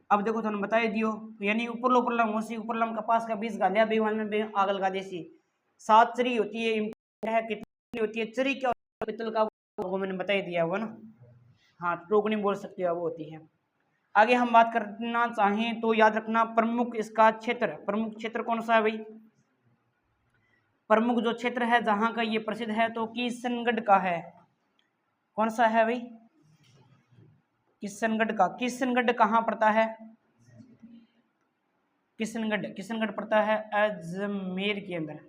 अब देखो तुमने बताई दियो, यानी ऊपर उपरलम कपास का बीज गालिया बेवान में आग लगा देसी। 7 चरी होती है, कितनी होती है चरी? क्या पित्तल का, वो मैंने बताई दिया हुआ ना, हाँ टोकनी बोल सकते हो वो होती है। आगे हम बात करना चाहें तो याद रखना प्रमुख इसका क्षेत्र, प्रमुख क्षेत्र कौन सा है भाई? प्रमुख जो क्षेत्र है जहां का ये प्रसिद्ध है तो किशनगढ़ का है। कौन सा है भाई? किशनगढ़ का। किशनगढ़ कहाँ पड़ता है? किशनगढ़ पड़ता है अजमेर के अंदर।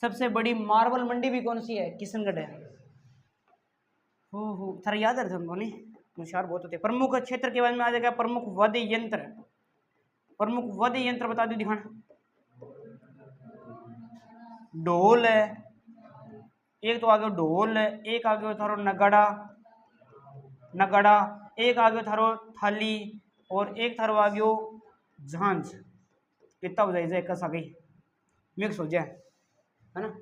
सबसे बड़ी मार्बल मंडी भी कौन सी है? किशनगढ़ है। हो थारा याद है तुमको नहीं, होशियार बहुत होते। प्रमुख क्षेत्र के बारे में आ जाएगा प्रमुख वाद्य यंत्र। प्रमुख वाद्य यंत्र बता दो दिखाना। ढोल है, एक तो आगे ढोल है, एक आगे थारो नगाड़ा, नगाड़ा, एक आगे थारो थाली, और एक थारो आगे झांझ। कितना हो जाए कसा गई मिक्स हो जाए, है ना।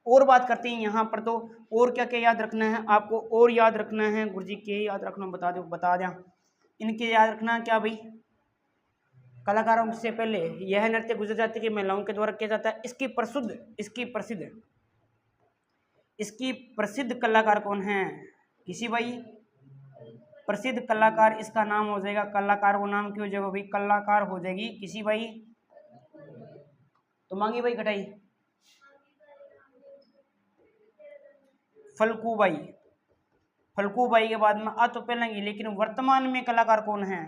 और बात करते हैं यहाँ पर, तो और क्या क्या याद रखना है आपको? और याद रखना है गुरुजी के याद रखना, बता दो, बता दें इनके याद रखना क्या भाई? कलाकारों से पहले यह नृत्य गुजर जाति की महिलाओं के द्वारा किया जाता है। इसकी प्रसिद्ध कलाकार कौन है? किसी भाई प्रसिद्ध कलाकार, इसका नाम हो जाएगा, कलाकार को नाम क्यों हो जाएगा भाई? कलाकार हो जाएगी किसी भाई, तो मांगी भाई घटाई फलकूबाई। फलकूबाई के बाद में आ तो पहलेंगे, लेकिन वर्तमान में कलाकार कौन है?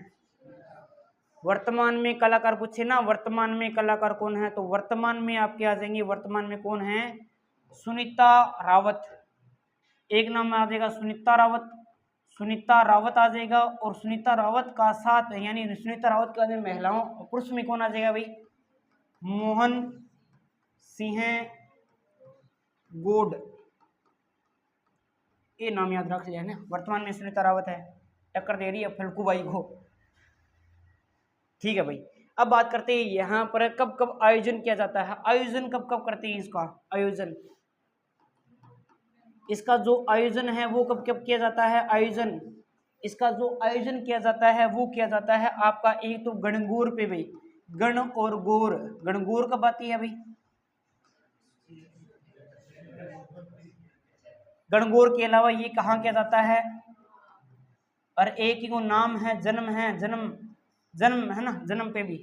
वर्तमान में कलाकार पूछे ना, वर्तमान में कलाकार कौन है? तो वर्तमान में आपके आ जाएंगे, वर्तमान में कौन है? सुनीता रावत। एक नाम में आ जाएगा सुनीता रावत, सुनीता रावत आ जाएगा। और सुनीता रावत का साथ, यानी सुनीता रावत के बाद महिलाओं पुरुष में कौन आ जाएगा भाई? मोहन सिंह गोड। ये नाम याद रख लिया ना। वर्तमान में सुनीता रावत है, टक्कर दे रही है फलकूबाई को। ठीक है भाई। अब बात करते हैं यहाँ पर कब कब आयोजन किया जाता है। आयोजन कब कब करते हैं इसका आयोजन? इसका जो आयोजन है वो कब कब किया जाता है? आयोजन इसका जो आयोजन किया जाता है वो किया जाता है आपका, एक तो गणगौर पे भाई, गण और गौर। गणगौर कब आती है भाई? गणगौर के अलावा ये कहाँ किया जाता है? और एक ही को नाम है, जन्म है, जन्म जन्म है ना, जन्म पे भी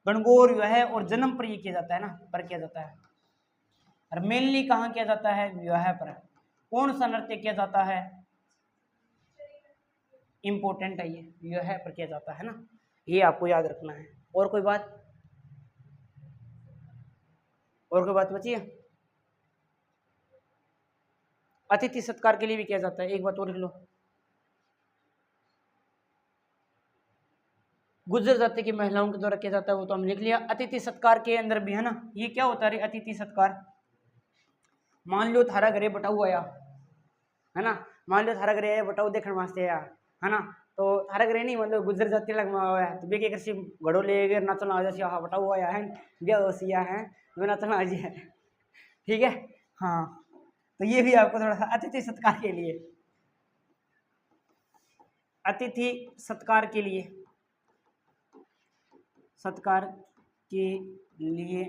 गणगौर जो है, और जन्म पर ये किया जाता है ना, पर किया जाता है। और मेनली कहाँ किया जाता है? विवाह पर। कौन सा नृत्य किया जाता है? इंपॉर्टेंट है ये, विवाह पर किया जाता है ना, ये आपको याद रखना है। और कोई बात? और कोई बात बची है? अतिथि सत्कार के लिए भी किया जाता है। एक बात और लिख लो, गुजर जाति की महिलाओं के द्वारा किया जाता है, वो तो हम लिख लिया। अतिथि सत्कार के अंदर भी है ना, ये क्या होता है अतिथि सत्कार? मान लो थारा घरे बटाऊ आया, है ना, मान लो थारा घरे बटाऊ देखने वास्ते आया, है ना, तो थारा घरे नहीं, मतलब गुजर जाति लग आया तो बेके कृषि घड़ो ले गए नाचना आ जाए, हाँ बटाऊ आया है, ब्याह है, वो नाचना आ जाए, ठीक है। हाँ, तो ये भी आपको थोड़ा सा अतिथि सत्कार के लिए, अतिथि सत्कार के लिए, सत्कार के लिए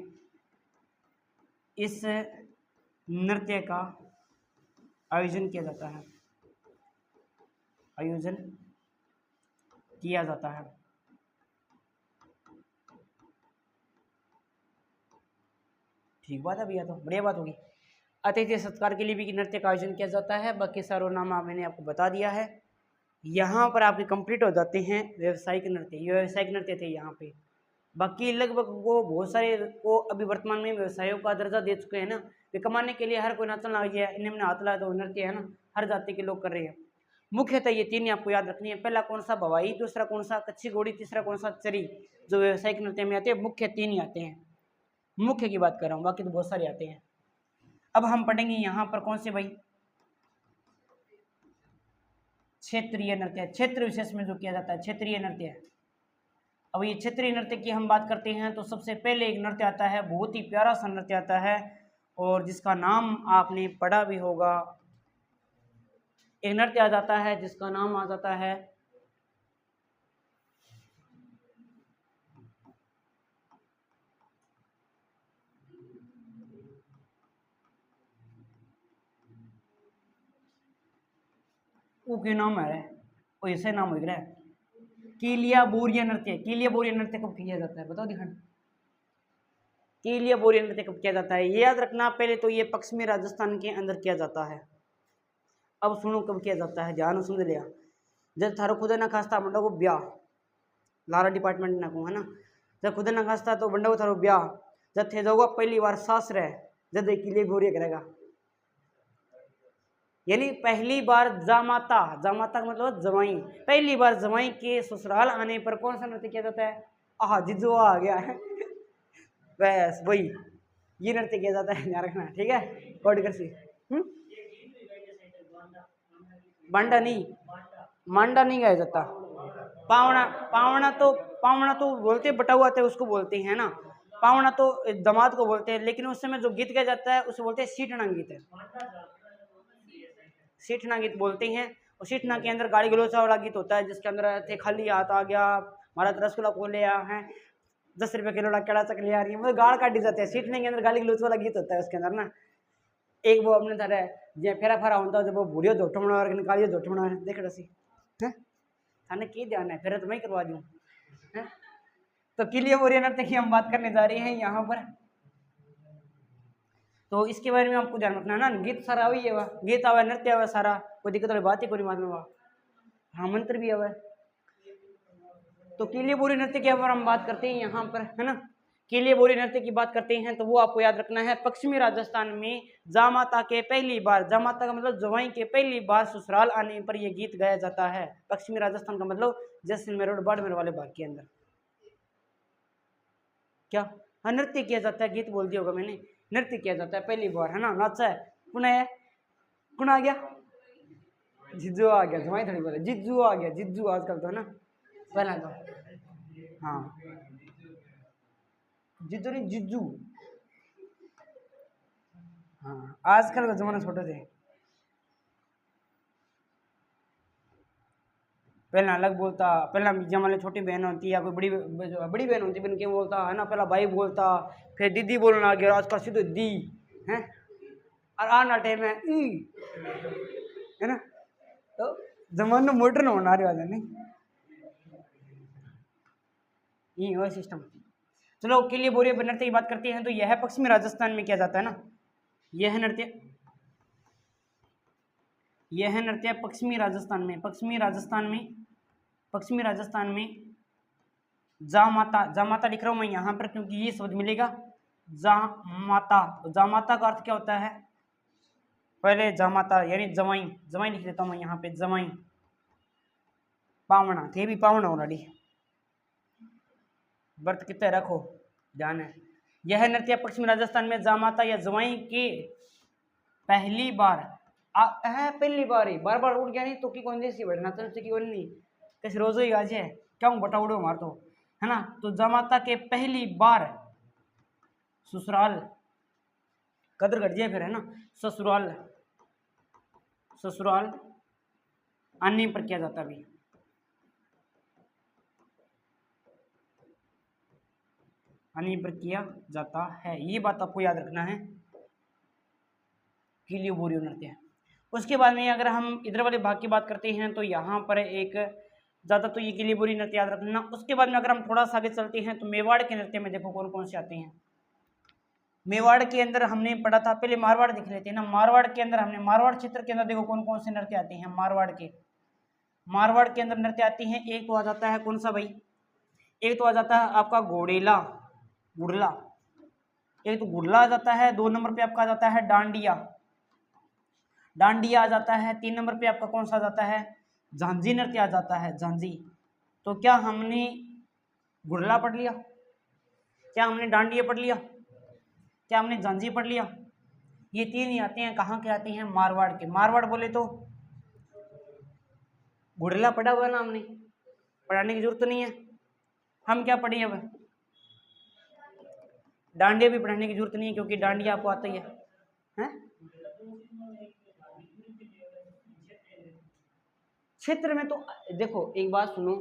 इस नृत्य का आयोजन किया जाता है, आयोजन किया जाता है। ठीक बात है भैया, तो बढ़िया बात होगी। अतिथि सत्कार के लिए भी नृत्य का आयोजन किया जाता है। बाकी सारों नाम मैंने आपको बता दिया है। यहाँ पर आपके कंप्लीट हो जाते हैं व्यवसायिक नृत्य। ये व्यवसायिक नृत्य थे यहाँ पे। बाकी लगभग वो बहुत सारे को अभी वर्तमान में व्यवसायों का दर्जा दे चुके हैं ना, वे कमाने के लिए हर कोई नाचना लग गया है, इन्हें हाथ लगा दो नृत्य है ना, हर जाति के लोग कर रहे हैं। मुख्यतः ये तीन आपको याद रखनी है। पहला कौन सा? भवाई, दूसरा कौन सा? कच्ची घोड़ी, तीसरा कौन सा? चरी। जो व्यवसायिक नृत्य में आते हैं मुख्य तीन ही आते हैं, मुख्य की बात कर रहा हूँ, बाकी तो बहुत सारे आते हैं। अब हम पढ़ेंगे यहाँ पर कौन से भाई? क्षेत्रीय नृत्य, क्षेत्र विशेष में जो किया जाता है क्षेत्रीय नृत्य। अब ये क्षेत्रीय नृत्य की हम बात करते हैं तो सबसे पहले एक नृत्य आता है, बहुत ही प्यारा सा नृत्य आता है और जिसका नाम आपने पढ़ा भी होगा। एक नृत्य आ जाता है जिसका नाम आ जाता है वो नाम है वो ऐसे नाम हो गया कीलिया बोरिया नृत्य। कीलिया बोरिया नृत्य कब किया जाता है बताओ दिखाना। कीलिया बोरिया नृत्य कब किया जाता है ये याद रखना। पहले तो ये पश्चिमी राजस्थान के अंदर किया जाता है। अब सुनो कब किया जाता है, ध्यान समझ लिया। जब थारो खुदा ना खास्ता मंडो को ब्याह लारा डिपार्टमेंट ना को है ना, जब खुद न खास्ता तो बंडा थारो ब्याह, जब थे जाओगा पहली बार सास रहे जब किले बोरिया करेगा, यानी पहली बार जामाता, जामाता का मतलब जवाई, पहली बार जवाई के ससुराल आने पर कौन सा नृत्य किया जाता है? आहा जिज्जू आ गया है बस वही ये नृत्य किया जाता है, ध्यान रखना, ठीक है। गौर कर सी बांडा नहीं, मांडा नहीं गाया जाता, पावना, पावना तो बोलते बटा हुआ था उसको बोलते हैं ना, पावना तो दामाद को बोलते हैं, लेकिन उस समय जो गीत गाया जाता है उसे बोलते हैं सीटना गीत है, सीटना गीत बोलते हैं। और सीटना के अंदर गाली गलोचा वाला गीत होता है जिसके अंदर थे खाली हाथ आ गया, हमारा रसगुल्ला को ले आया है, 10 रुपये किलो केड़ा चक ले आ रही है, मतलब गाड़ काटी जाते हैं। सीटने के अंदर गाली गलोच वाला गीत होता है उसके अंदर ना। एक वो अपने तरह जो फेरा फेरा होता है जब वो भूरियो झोटो बना निकालियो झोटो बना देख रही है, थाने की ध्यान है फिर तो मैं करवा दूँ। तो किलिया बोरिया नृत्य की हम बात करने जा रहे हैं यहाँ पर, तो इसके बारे में आपको ध्यान रखना है ना, गीत सारा वही है, वह गीत आवा नृत्य आवा सारा, कोई दिक्कत वाली बात ही कोई मालूम हुआ, हाँ मंत्र भी आवा। तो किलिया बोरी नृत्य की अगर हम बात करते हैं यहाँ पर, है ना, किलिया बोरी नृत्य की बात करते हैं तो वो आपको याद रखना है, पश्चिमी राजस्थान में जामाता के पहली बार, जामाता का मतलब जवाई के पहली बार ससुराल आने पर यह गीत गाया जाता है। पश्चिमी राजस्थान का मतलब जैसलमेर और बाड़मेर वाले भाग के अंदर क्या नृत्य किया जाता है, गीत बोल दिया होगा मैंने, नृत्य किया जाता है पहली बार, है ना, नाचा है। कौन आ गया? जिज्जू आ गया, जमाई थोड़ी बोले जिज्जू आ गया, जिज्जू आजकल तो है ना, पहला तो हाँ जिज्जू नहीं जिज्जू, हाँ आजकल का जमाना छोटे थे, पहला अलग बोलता, पहला जमाने छोटी बहन होती या कोई बड़ी बहन होती बहन के बोलता है ना, पहला भाई बोलता, फिर दीदी बोलना आ गया, आजकल सीधे दी है, और आना टाइम है ना, तो जमाना मॉडर्न होना रहा है नहीं, ये वह सिस्टम। चलो किलिया बोरिया नृत्य की बात करते हैं तो यह पश्चिमी राजस्थान में किया जाता है ना, यह नृत्य पश्चिमी राजस्थान में, पश्चिमी राजस्थान में जामाता, जामाता लिख रहा हूं मैं यहाँ पर क्योंकि ये शब्द मिलेगा जामाता। तो जामाता का अर्थ क्या होता है? पहले जामाता यानी जवाई, जवाई लिख देता हूं मैं यहाँ पे, जवाई, पावना थे भी पावना ऑलरेडी, व्रत कितने रखो ध्यान है। यह नृत्य पश्चिमी राजस्थान में जामाता या जवाई के पहली बार है, पहली बार ही, बार बार उठ गया नहीं तो की कौन देसी बैठना तो की कौन नहीं कैसे रोज ही आज है क्यों बटा उड़ो मार तो, है ना। तो जामाता के पहली बार ससुराल कदर घट जाए फिर, है ना, ससुराल, ससुराल आने पर किया जाता भी, आने पर किया जाता है, ये बात आपको याद रखना है। किलिया बोरिया नृत्य। उसके बाद में अगर हम इधर वाले भाग की बात करते हैं तो यहाँ पर एक ज़्यादा तो ये किलिया बोरिया नृत्य याद रखना। उसके बाद में अगर हम थोड़ा सा आगे चलते हैं तो मेवाड़ के नृत्य में देखो कौन कौन से आते हैं। मेवाड़ के अंदर हमने पढ़ा था, पहले मारवाड़ देख लेते हैं ना, मारवाड़ के अंदर हमने मारवाड़ क्षेत्र के अंदर देखो कौन कौन से नृत्य आते हैं। मारवाड़ के अंदर नृत्य आते हैं, एक तो आ जाता है कौन सा भाई, एक तो आ जाता है आपका घोड़ेला, गुड़ला, एक तो गुड़ला आ जाता है, 2 नंबर पे आपका आ जाता है डांडिया, डांडिया आ जाता है, 3 नंबर पे आपका कौन सा आ जाता है, झांझी नृत्य आ जाता है, झांझी। तो क्या हमने गुड़ला पढ़ लिया, क्या हमने डांडिया पढ़ लिया, क्या हमने झांझी पढ़ लिया? ये 3 ही आते हैं, कहाँ के आते हैं? मारवाड़ के। मारवाड़ बोले तो गुड़ला पढ़ा हुआ ना हमने, पढ़ाने की जरूरत तो नहीं है, हम क्या पढ़िए अब, डांडिया भी पढ़ाने की जरूरत नहीं है क्योंकि डांडिया आपको आता ही है? क्षेत्र में तो देखो एक बात सुनो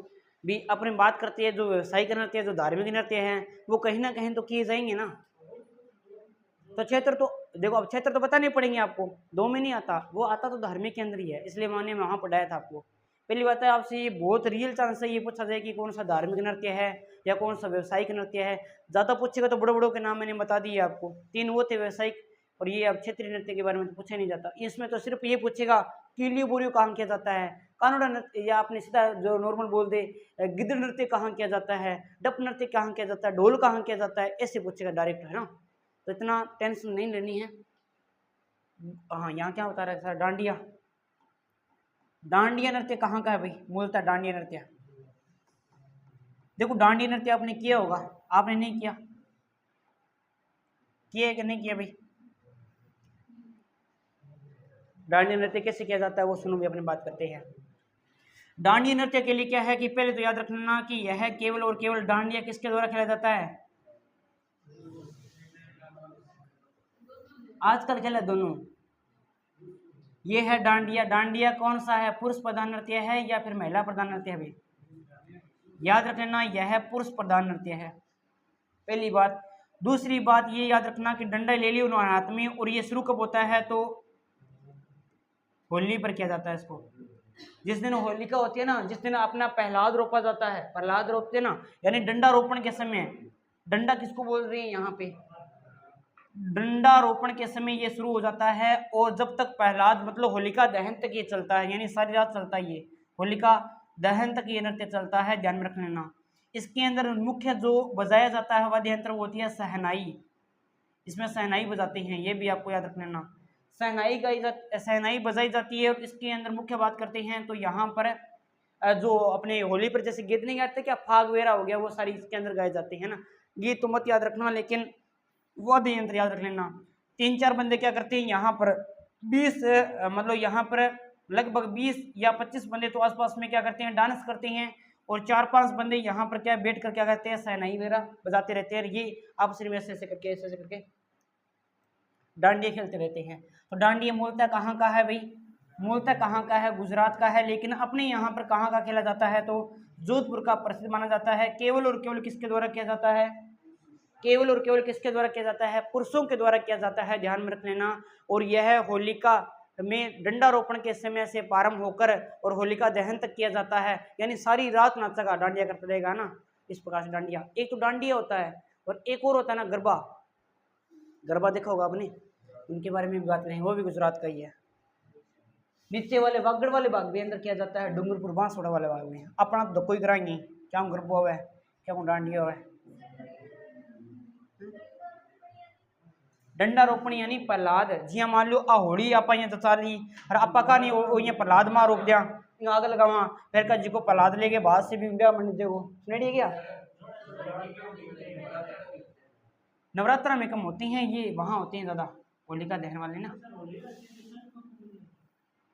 भी, अपने बात करते हैं जो व्यवसायिक नृत्य है, जो धार्मिक नृत्य हैं, वो कहीं ना कहीं तो किए जाएंगे ना। तो क्षेत्र तो देखो, अब क्षेत्र तो पता नहीं पड़ेंगे आपको, 2 में नहीं आता, वो आता तो धार्मिक के अंदर ही है, इसलिए मैंने वहाँ पढ़ाया था आपको। पहली बात है आपसे ये बहुत रियल चांस है ये पूछा जाए कि कौन सा धार्मिक नृत्य है या कौन सा व्यवसायिक नृत्य है। ज़्यादा पूछेगा तो बड़े बड़ों के नाम मैंने बता दिए आपको, 3 वो थे व्यवसायिक, और ये अब क्षेत्रीय नृत्य के बारे में तो पूछा नहीं जाता। इसमें तो सिर्फ ये पूछेगा किलिया बोरिया कहाँ किया जाता है, कानोड़ा नृत्य, या आपने सीधा जो नॉर्मल बोल दे गिद्ध नृत्य कहाँ किया जाता है, डप नृत्य कहाँ किया जाता है, ढोल कहाँ किया जाता है, ऐसे पूछेगा डायरेक्ट, है ना। तो इतना टेंशन नहीं लेनी है। हाँ, यहाँ क्या होता है सर, डांडिया। डांडिया नृत्य कहाँ का है भाई, मूलतः डांडिया नृत्य। देखो डांडिया नृत्य आपने किया होगा, आपने नहीं किया, किया है कि नहीं किया भाई। डांडिया नृत्य कैसे किया जाता है वो सुनो भी, अपनी बात करते हैं। डांडिया नृत्य के लिए क्या है कि पहले तो याद रखना कि यह केवल और केवल डांडिया किसके द्वारा खेला जाता है, आजकल खेला दोनों। ये है डांडिया। डांडिया कौन सा है, पुरुष प्रधान नृत्य है या फिर महिला प्रधान नृत्य है भाई, याद रख लेना यह पुरुष प्रधान नृत्य है, पहली बात। दूसरी बात ये याद रखना कि डंडा ले लियो हाथ में, और ये शुरू कब होता है, तो होली पर किया जाता है इसको। जिस दिन होलिका होती है ना, जिस दिन अपना प्रहलाद रोपा जाता है, प्रहलाद रोपते हैं ना, यानी डंडा रोपण के समय। डंडा किसको बोल रहे हैं यहाँ पे, डंडा रोपण के समय ये शुरू हो जाता है, और जब तक प्रहलाद मतलब होलिका दहन तक ये चलता है, यानी सारी रात चलता है ये होलिका दहन तक ये नृत्य चलता है, ध्यान में रख लेना। इसके अंदर मुख्य जो बजाया जाता है वाद्य यंत्र वो होती है सहनाई, इसमें सहनाई बजाते हैं, ये भी आपको याद रख लेना। सहनाई बजाई जाती है, और इसके अंदर मुख्य बात करते हैं तो यहाँ पर जो अपने होली पर जैसे गीत नहीं गाते क्या, फाग वगैरह हो गया, वो सारी इसके अंदर गाए जाते हैं ना। गीत तो मत याद रखना, लेकिन वाद्य यंत्र याद रख लेना। 3-4 बंदे क्या करते हैं यहाँ पर 20 मतलब यहाँ पर लगभग 20 या 25 बंदे तो आसपास में क्या करते हैं, डांस करते हैं, और 4-5 बंदे यहाँ पर क्या बैठ कर क्या करते हैं, सहनाई वगैरह बजाते रहते हैं। ये आपस में ऐसे करके ऐसे करके डांडिया खेलते रहते हैं। तो डांडिया मूलतः कहाँ का है भाई, मूलतः कहाँ का है, गुजरात का है, लेकिन अपने यहाँ पर कहाँ का खेला जाता है, तो जोधपुर का प्रसिद्ध माना जाता है। केवल और केवल किसके द्वारा किया जाता है, केवल और केवल किसके द्वारा किया जाता है, पुरुषों के द्वारा किया जाता है, ध्यान में रख लेना। और यह होलिका में डंडारोपण के समय से प्रारंभ होकर और होलिका दहन तक किया जाता है, यानी सारी रात नाचेगा, डांडिया करता रहेगा ना, इस प्रकार से डांडिया। एक तो डांडिया होता है, और एक और होता है ना गरबा। गरबा देखा होगा आपने, उनके बारे में भी बात नहीं, वो भी गुजरात का ही है। नीचे वाले वागड़ वाले भाग भी अंदर किया जाता है, डूंगरपुर बांसवाड़ा वाले भाग में। अपना तो कोई कराएंगे क्या गरबा हुआ है, क्या डांडिया हुआ है। डंडा रोपण यानी प्रहलाद, जिया मान लो आ होली आप जचा ली, और आपा का नहीं प्रहलाद मां रोक दिया आग लगावा, फिर का जी को प्रहलाद लेके बाद से भी ब्याह मन देखो सुनेड़ी क्या। नवरात्रा में कम होती हैं ये, वहां होते हैं ज्यादा होलिका दहन वाले ना।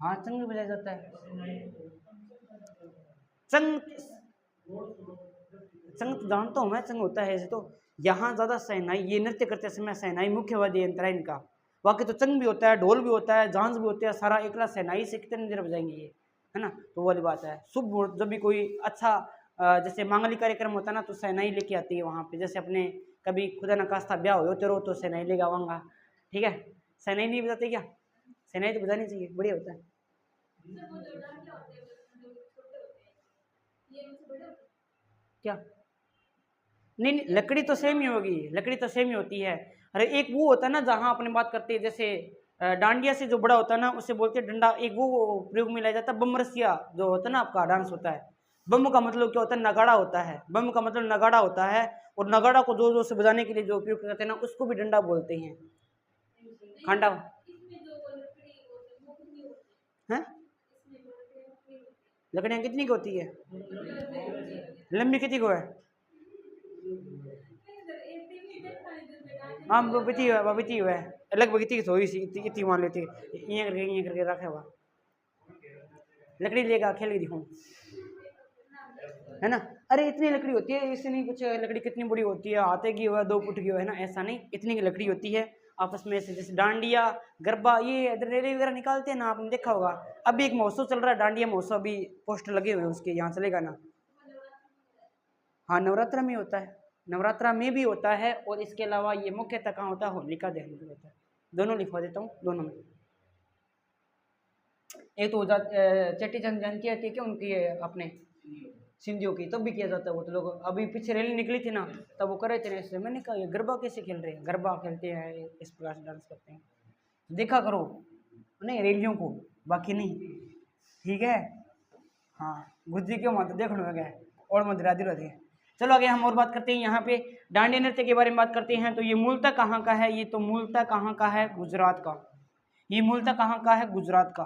हाँ चंग भी बजाया जाता है, चंग चंग तो जानता हूँ मैं, चंग होता है ऐसे तो। यहाँ ज्यादा सहनाई, ये नृत्य करते समय सहनाई मुख्य वाद्य यंत्र है इनका। बाकी तो चंग भी होता है, ढोल भी होता है, झांझ भी होता है, सारा एकला सहनाई से कितने देर बजाएंगे ये, है ना। तो वाली बात है। शुभ जब भी कोई अच्छा जैसे मांगलिक कार्यक्रम होता है ना, तो सहनाई लेके आती है वहाँ पे। जैसे अपने कभी खुदा न खास्ता ब्याह हो तेरो तो सहनाई लेके आवांगा, ठीक है। सहनाई नहीं बजाते क्या, सहनाई तो बजानी चाहिए, बढ़िया होता है। क्या नहीं नहीं, लकड़ी तो सेम ही होगी, लकड़ी तो सेम ही होती है। अरे एक वो होता है ना जहाँ अपने बात करते हैं, जैसे डांडिया से जो बड़ा होता है ना उसे बोलते हैं डंडा। एक वो प्रयोग में लाया जाता है बमरसिया जो होता है ना आपका डांस होता है। बम का मतलब क्या होता है, नगाड़ा होता है। बम का मतलब नगाड़ा होता है, और नगाड़ा को जोर जोर से बजाने के लिए जो उपयोग करते हैं ना उसको भी डंडा बोलते हैं। खांडा है, लकड़ियाँ कितनी की होती है, लंबी कितनी को है। हाँ वो बीती हुआ, वो बीती हुआ है, लगभग इतनी थोड़ी सी इतनी मान लेती है, ये करके रखा हुआ। लकड़ी लेगा खेल के दिखाऊं, है ना। अरे इतनी लकड़ी होती है, इससे नहीं कुछ लकड़ी कितनी बड़ी होती है, हाथे की हुआ 2 फुट की हुआ, है ना, ऐसा नहीं, इतनी की लकड़ी होती है आपस में से। जैसे डांडिया गरबा ये रेली वगैरह निकालते हैं ना, आपने देखा होगा। अभी एक महोत्सव चल रहा है डांडिया महोत्सव, अभी पोस्टर लगे हुए हैं उसके, यहाँ चलेगा ना। हाँ नवरात्रा में होता है, नवरात्रा में भी होता है, और इसके अलावा ये मुख्यतः कहाँ होता है, होलिका दहन में होता है। दोनों लिखवा देता हूँ, दोनों में। एक तो चट्टी चंद जयंती आती है क्या उनकी, अपने सिंधियों की, तब भी किया जाता है वो। तो लोग अभी पीछे रैली निकली थी ना, तब वो कर रहे थे ना, इसलिए मैंने कहा ये गरबा कैसे खेल रहे हैं, गरबा खेलते हैं इस प्रकार से डांस करते हैं। देखा करो नहीं रैलियों को, बाकी नहीं, ठीक है। हाँ गुज्जी क्यों मत देख लो क्या है और मदिरा दिल होती है। चलो आगे हम और बात करते हैं यहाँ पे डांडिया नृत्य के बारे में बात करते हैं। तो ये मूलतः कहाँ का है? ये तो मूलतः कहाँ का है? गुजरात का। ये मूलतः कहाँ का है? गुजरात का।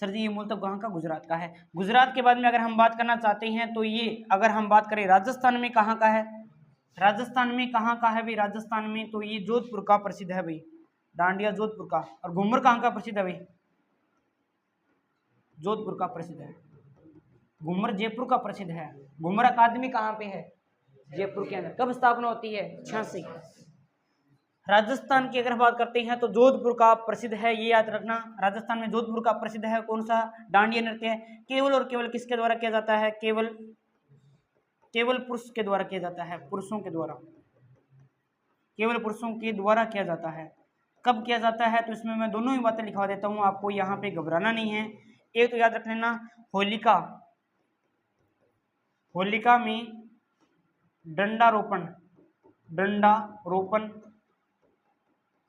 सर जी ये मूलतः कहाँ का? गुजरात का है। गुजरात के बाद में अगर हम बात करना चाहते हैं तो ये अगर हम बात करें राजस्थान में कहाँ का है? राजस्थान में कहाँ का है भाई? राजस्थान में तो ये जोधपुर का प्रसिद्ध है भाई, डांडिया जोधपुर का। और घूमर कहाँ का प्रसिद्ध है भाई? जोधपुर का प्रसिद्ध है। घूमर जयपुर का प्रसिद्ध है। घूमर अकादमी कहाँ पे है? जयपुर के अंदर। कब स्थापना होती है? 86। राजस्थान की अगर बात करते हैं तो जोधपुर का प्रसिद्ध है, ये याद रखना। राजस्थान में जोधपुर का प्रसिद्ध है कौन सा? डांडिया नृत्य। केवल और केवल किसके द्वारा किया जाता है? केवल पुरुष के द्वारा किया जाता है, पुरुषों के द्वारा, केवल पुरुषों के द्वारा किया जाता है। कब किया जाता है? तो इसमें मैं दोनों ही बातें लिखवा देता हूँ आपको, यहाँ पे घबराना नहीं है। एक तो याद रख लेना होलिका, होलिका में दंडारोपण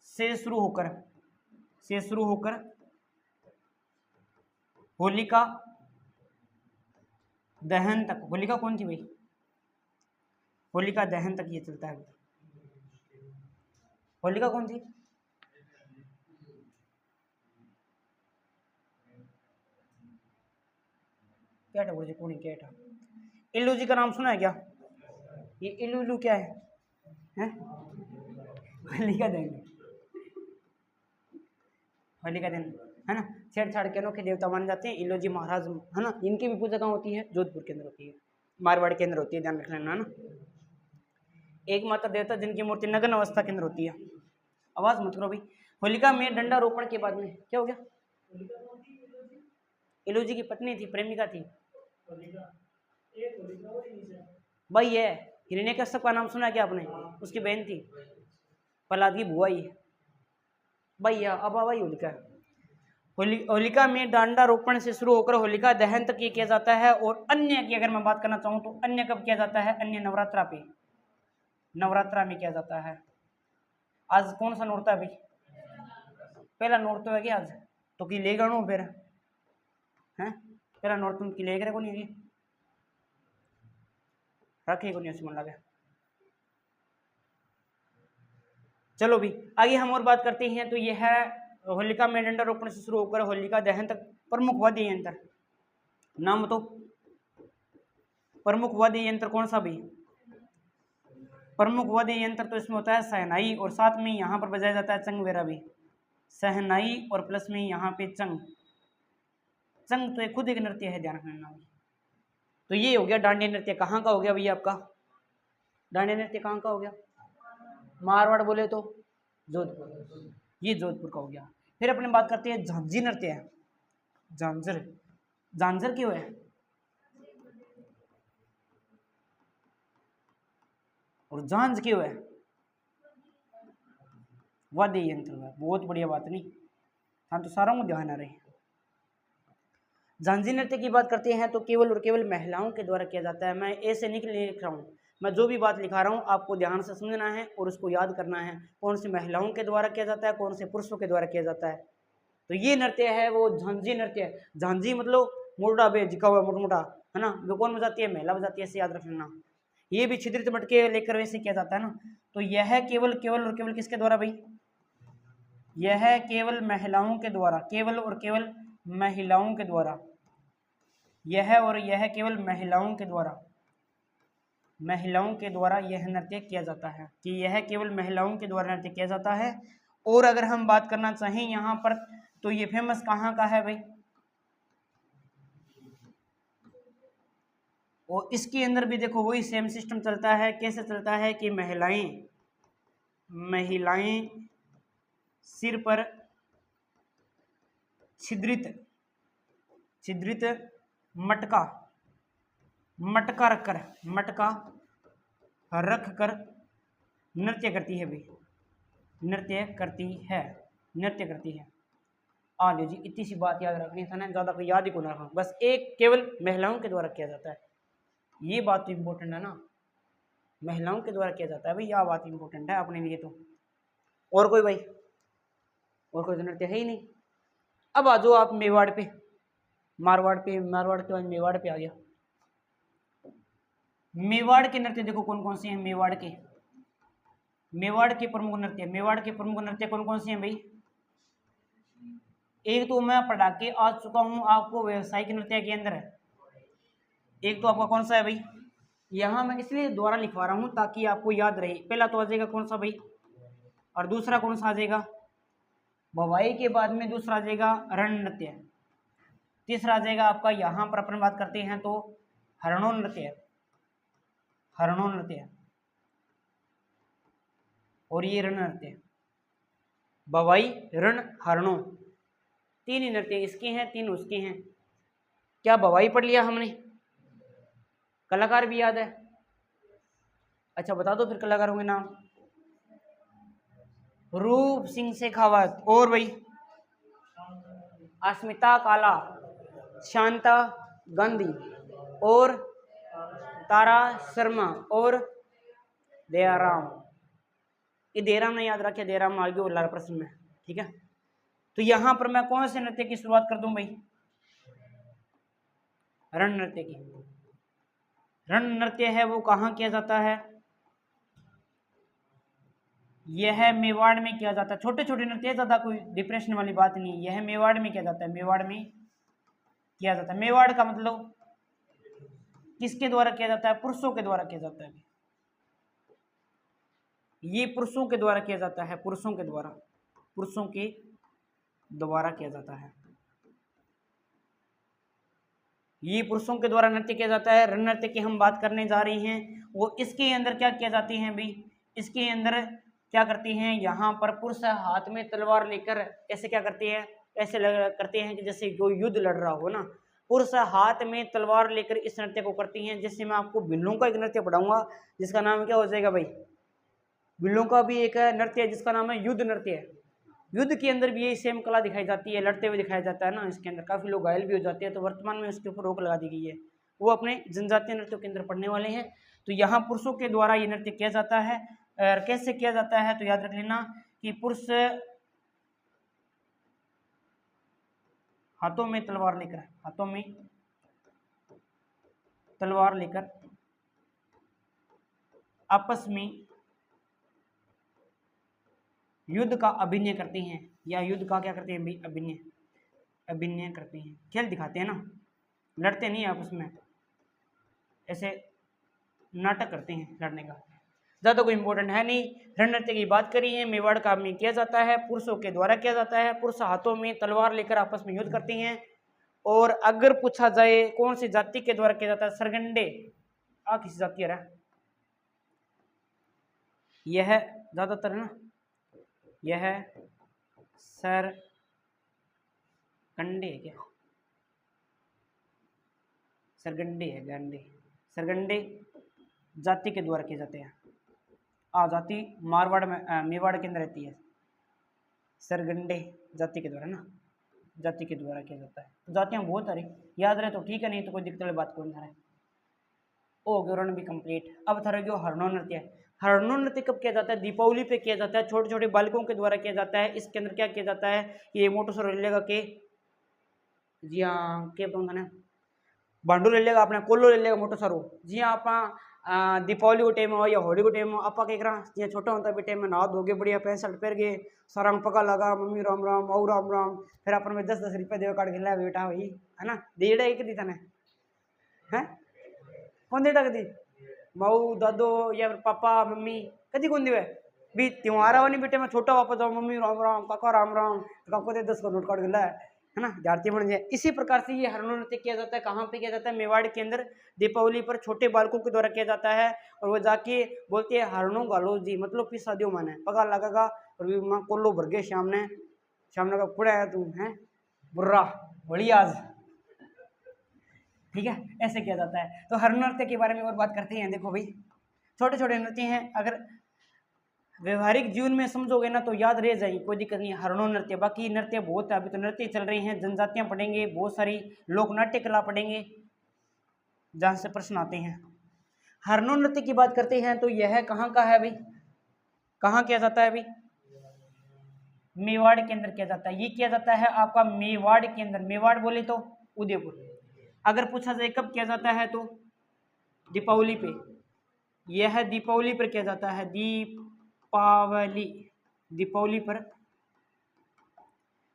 से शुरू होकर होलिका दहन तक। होलिका कौन थी भाई? होलिका दहन तक ये चलता है। होलिका कौन थी? क्या था गुरुजी? कौन क्या था? इल्लू जी का नाम सुना है क्या? ये इल्लू क्या है? होलिका दहन, होलिका दहन है ना। छेड़छाड़ के अनोखे देवता माने जाते हैं इल्लू जी महाराज, है ना। इनकी भी पूजा कहाँ होती है? जोधपुर के अंदर होती है, मारवाड़ के अंदर होती है, ध्यान रख लेना, है ना। एकमात्र देवता जिनकी मूर्ति नग्न अवस्था के अंदर होती है। आवाज मत करो भाई। होलिका में दंडारोपण के बाद में क्या हो गया? इल्लू जी की पत्नी थी, प्रेमिका थी भाई। ये हिरण्यकश्यप का नाम सुना है क्या आपने? उसकी बहन थी, प्रहलाद की बुआ ही भैया। अब भाई होलिका में डांडारोपण से शुरू होकर होलिका दहन तक ये किया जाता है। और अन्य की अगर मैं बात करना चाहूँ तो अन्य कब किया जाता है? अन्य नवरात्रा पे, नवरात्रा में किया जाता है। आज कौन सा नोरता है भाई? पहला नोरता है क्या आज? तो कि ले गणो फिर हैं? पहला नोरता तुम की ले गए को नहीं रखे को नहीं मन लगे। चलो भी आगे हम और बात करते हैं। तो यह है होलिका में दंडारोपण से शुरू होकर होलिका दहन तक प्रमुख वाद्य यंत्र। नाम तो प्रमुख वाद्य यंत्र कौन सा भी? प्रमुख वाद्य यंत्र तो इसमें होता है सहनाई, और साथ में यहाँ पर बजाया जाता है चंग वगैरह भी। सहनाई और प्लस में यहाँ पे चंग। चंग तो एक खुद एक नृत्य है, ध्यान रखना। तो ये हो गया डांडिया नृत्य। कहाँ का हो गया भैया आपका? डांडिया नृत्य कहाँ का हो गया? मारवाड़ बोले तो जोधपुर, ये जोधपुर का हो गया। फिर अपने बात करते हैं झांझी नृत्य है। झांझर, झांझर क्यों है? और झांझ क्यों है? वाद्य यंत्र है। बहुत बढ़िया बात नहीं, हाँ तो सारा मुझे ध्यान आ रहे हैं। झांझी नृत्य की बात करते हैं तो केवल और केवल महिलाओं के द्वारा किया जाता है। मैं ऐसे नहीं लिख रहा हूँ, मैं जो भी बात लिखा रहा हूँ आपको ध्यान से समझना है और उसको याद करना है। कौन से महिलाओं के द्वारा किया जाता है, कौन से पुरुषों के द्वारा किया जाता है। तो ये नृत्य है वो झांझी नृत्य है। झांझी मतलब मोटा बे झिका हुआ मोटा, है ना। वो कौन बजाती है? महिला बजाती है, ऐसे याद रख लेना। ये भी छिद्रित मटके लेकर वैसे किया जाता है ना। तो यह केवल और केवल किसके द्वारा भाई? यह केवल महिलाओं के द्वारा, केवल और केवल महिलाओं के द्वारा। यह केवल महिलाओं के द्वारा यह नृत्य किया जाता है, कि यह केवल महिलाओं के द्वारा नृत्य किया जाता है। और अगर हम बात करना चाहें यहाँ पर तो ये फेमस कहाँ का है भाई? और इसके अंदर भी देखो वही सेम सिस्टम चलता है। कैसे चलता है कि महिलाएं सिर पर छिद्रित मटका रख कर नृत्य करती है भाई, नृत्य करती है। आ लो जी, इतनी सी बात याद रखनी था ना, ज़्यादा कोई याद ही को ना रखना। बस एक केवल महिलाओं के द्वारा किया जाता है, ये बात तो इम्पोर्टेंट है ना। महिलाओं के द्वारा किया जाता है भाई, यह बात इम्पोर्टेंट है अपने लिए। तो और कोई तो नृत्य है ही नहीं। अब आ जाओ आप मेवाड़ पे। मारवाड़ के बाद मेवाड़ पे आ गया। मेवाड़ के नृत्य देखो कौन कौन से हैं। मेवाड़ के प्रमुख नृत्य कौन कौन से हैं भाई? एक तो मैं पढ़ा के आ चुका हूं आपको व्यवसायिक नृत्य के अंदर। एक तो आपका कौन सा है भाई? यहां मैं इसलिए दोबारा लिखवा रहा हूं ताकि आपको याद रहे। पहला तो आ जाएगा कौन सा भाई, और दूसरा कौन सा आ जाएगा? भवाई के बाद में दूसरा आ जाएगा रण नृत्य। तीसरा आ जाएगा आपका, यहां पर अपन बात करते हैं तो हरणों नृत्य, और ये रण नृत्य। भवाई, रण, हरणों, तीन ही नृत्य इसके हैं, तीन उसके हैं। क्या भवाई पढ़ लिया हमने? कलाकार भी याद है? अच्छा बता दो फिर कलाकारों के नाम। रूप सिंह शेखावत, और भाई अस्मिता काला, शांता गांधी, और तारा शर्मा, और दयाराम। ये दयाराम ने याद रखे, दयाराम आगे और लाल प्रश्न में, ठीक है। तो यहां पर मैं कौन से नृत्य की शुरुआत कर दूं भाई? रण नृत्य की। रण नृत्य है वो कहां किया जाता है? यह मेवाड़ में किया जाता है। छोटे छोटे नृत्य, ज्यादा कोई डिप्रेशन वाली बात नहीं। यह मेवाड़ में किया जाता है, मेवाड़ में किया जाता है। मेवाड़ का मतलब किसके द्वारा किया जाता है? पुरुषों के द्वारा किया जाता है। ये पुरुषों के द्वारा किया जाता है, पुरुषों के द्वारा किया जाता है। ये पुरुषों के द्वारा नृत्य किया जाता है। रण नृत्य की हम बात करने जा रहे हैं। वो इसके अंदर क्या किया जाती है भाई? इसके अंदर क्या करती हैं? यहाँ पर पुरुष हाथ में तलवार लेकर ऐसे क्या करते हैं? ऐसे करते हैं कि जैसे कोई युद्ध लड़ रहा हो ना। पुरुष हाथ में तलवार लेकर इस नृत्य को करती हैं। जैसे मैं आपको बिल्लों का एक नृत्य पढ़ाऊंगा जिसका नाम क्या हो जाएगा भाई? बिल्लों का भी एक नृत्य है जिसका नाम है युद्ध नृत्य है। युद्ध के अंदर भी यही सेम कला दिखाई जाती है, लड़ते हुए दिखाया जाता है ना। इसके अंदर काफी लोग घायल भी हो जाते हैं, तो वर्तमान में उसके ऊपर रोक लगा दी गई है। वो अपने जनजातीय नृत्यों के अंदर पढ़ने वाले हैं। तो यहाँ पुरुषों के द्वारा ये नृत्य किया जाता है। और कैसे किया जाता है तो याद रख लेना कि पुरुष हाथों में तलवार लेकर आपस में युद्ध का अभिनय करते हैं, या युद्ध का क्या करते हैं भाई? अभिनय करते हैं। खेल दिखाते हैं ना, लड़ते नहीं आपस में, ऐसे नाटक करते हैं लड़ने का। ज्यादा कोई इंपॉर्टेंट है नहीं। रण नृत्य की बात करी है, मेवाड़ का में किया जाता है, पुरुषों के द्वारा किया जाता है। पुरुष हाथों में तलवार लेकर आपस में युद्ध करते हैं। और अगर पूछा जाए कौन सी जाति के द्वारा किया जाता है? सरगंडे। किसी जाति है यह ज्यादातर ना, यह सरगंडे है क्या? सरगंडे है, सरगंडे जाति के द्वारा किए जाते हैं। जाति मारवाड़ में मेवाड़ के अंदर रहती है। सरगंडे जाति के द्वारा ना, जाति के द्वारा किया जाता है। तो जातियां बहुत सारी याद रहे तो ठीक है, नहीं तो कोई दिक्कत वाली बात कौन था। ओ रण भी कंप्लीट। अब था रहा हरणों नृत्य। हरणों नृत्य कब किया जाता है? दीपावली पे किया जाता है, छोटे छोटे बालकों के द्वारा किया जाता है। इसके अंदर क्या किया जाता है? ये मोटो सर ले लेगा के, जी हाँ के ना भांडू ले लेगा, अपना कोल्लो ले लेगा मोटो सारो। जी हाँ आप दीपावली को टाइम हो या होली को टाइम हो, आप क्या करा जी छोटा होता भी टाइम में नहा धोगे बढ़िया पैंट शर्ट पहन गए, सारा पका लगा, मम्मी राम राम, मऊ राम राम, फिर अपन में 10-10 रुपये देव काट के ला बेटा भाई, है ना। देड़ा एक दी था है कौन देटा कदी? मऊ दादो या पापा मम्मी कदी कौन दिवे भी त्योहार वाली बेटे में छोटा वापस जाओ, मम्मी राम राम, काका राम राम, काको दे 10 का नोट काट गया है ना, झाड़ती बन जाए। इसी प्रकार से ये हरणों नृत्य किया जाता है। कहाँ पे किया जाता है? मेवाड़ के अंदर दीपावली पर छोटे बालकों के द्वारा किया जाता है। और वो जाके बोलते हैं हरणों गालो जी, मतलब फिर शादियों माने पगा लगेगा। और भी माँ कोल्लो भर गए शाम ने का खुड़ा है तू है बुर्रा बड़ी आज, ठीक है। ऐसे किया जाता है। तो हर नृत्य के बारे में और बात करते हैं। देखो भाई छोटे छोटे नृत्य हैं, अगर व्यवहारिक जीवन में समझोगे ना तो याद रह जाएगी, कोई दिक्कत नहीं। हरणों नृत्य, बाकी नृत्य बहुत है, अभी तो नृत्य चल रहे हैं, जनजातियां पढ़ेंगे, बहुत सारी लोक नाट्य कला पढ़ेंगे जहां से प्रश्न आते हैं। हरणों नृत्य की बात करते हैं तो यह कहाँ का है भाई? कहाँ किया जाता है भाई? मेवाड़ के अंदर किया जाता है। ये किया जाता है आपका मेवाड़ के अंदर। मेवाड़ बोले तो उदयपुर। अगर पूछा जाए कब किया जाता है तो दीपावली पे, यह दीपावली पर किया जाता है, दीपावली, दीपावली पर,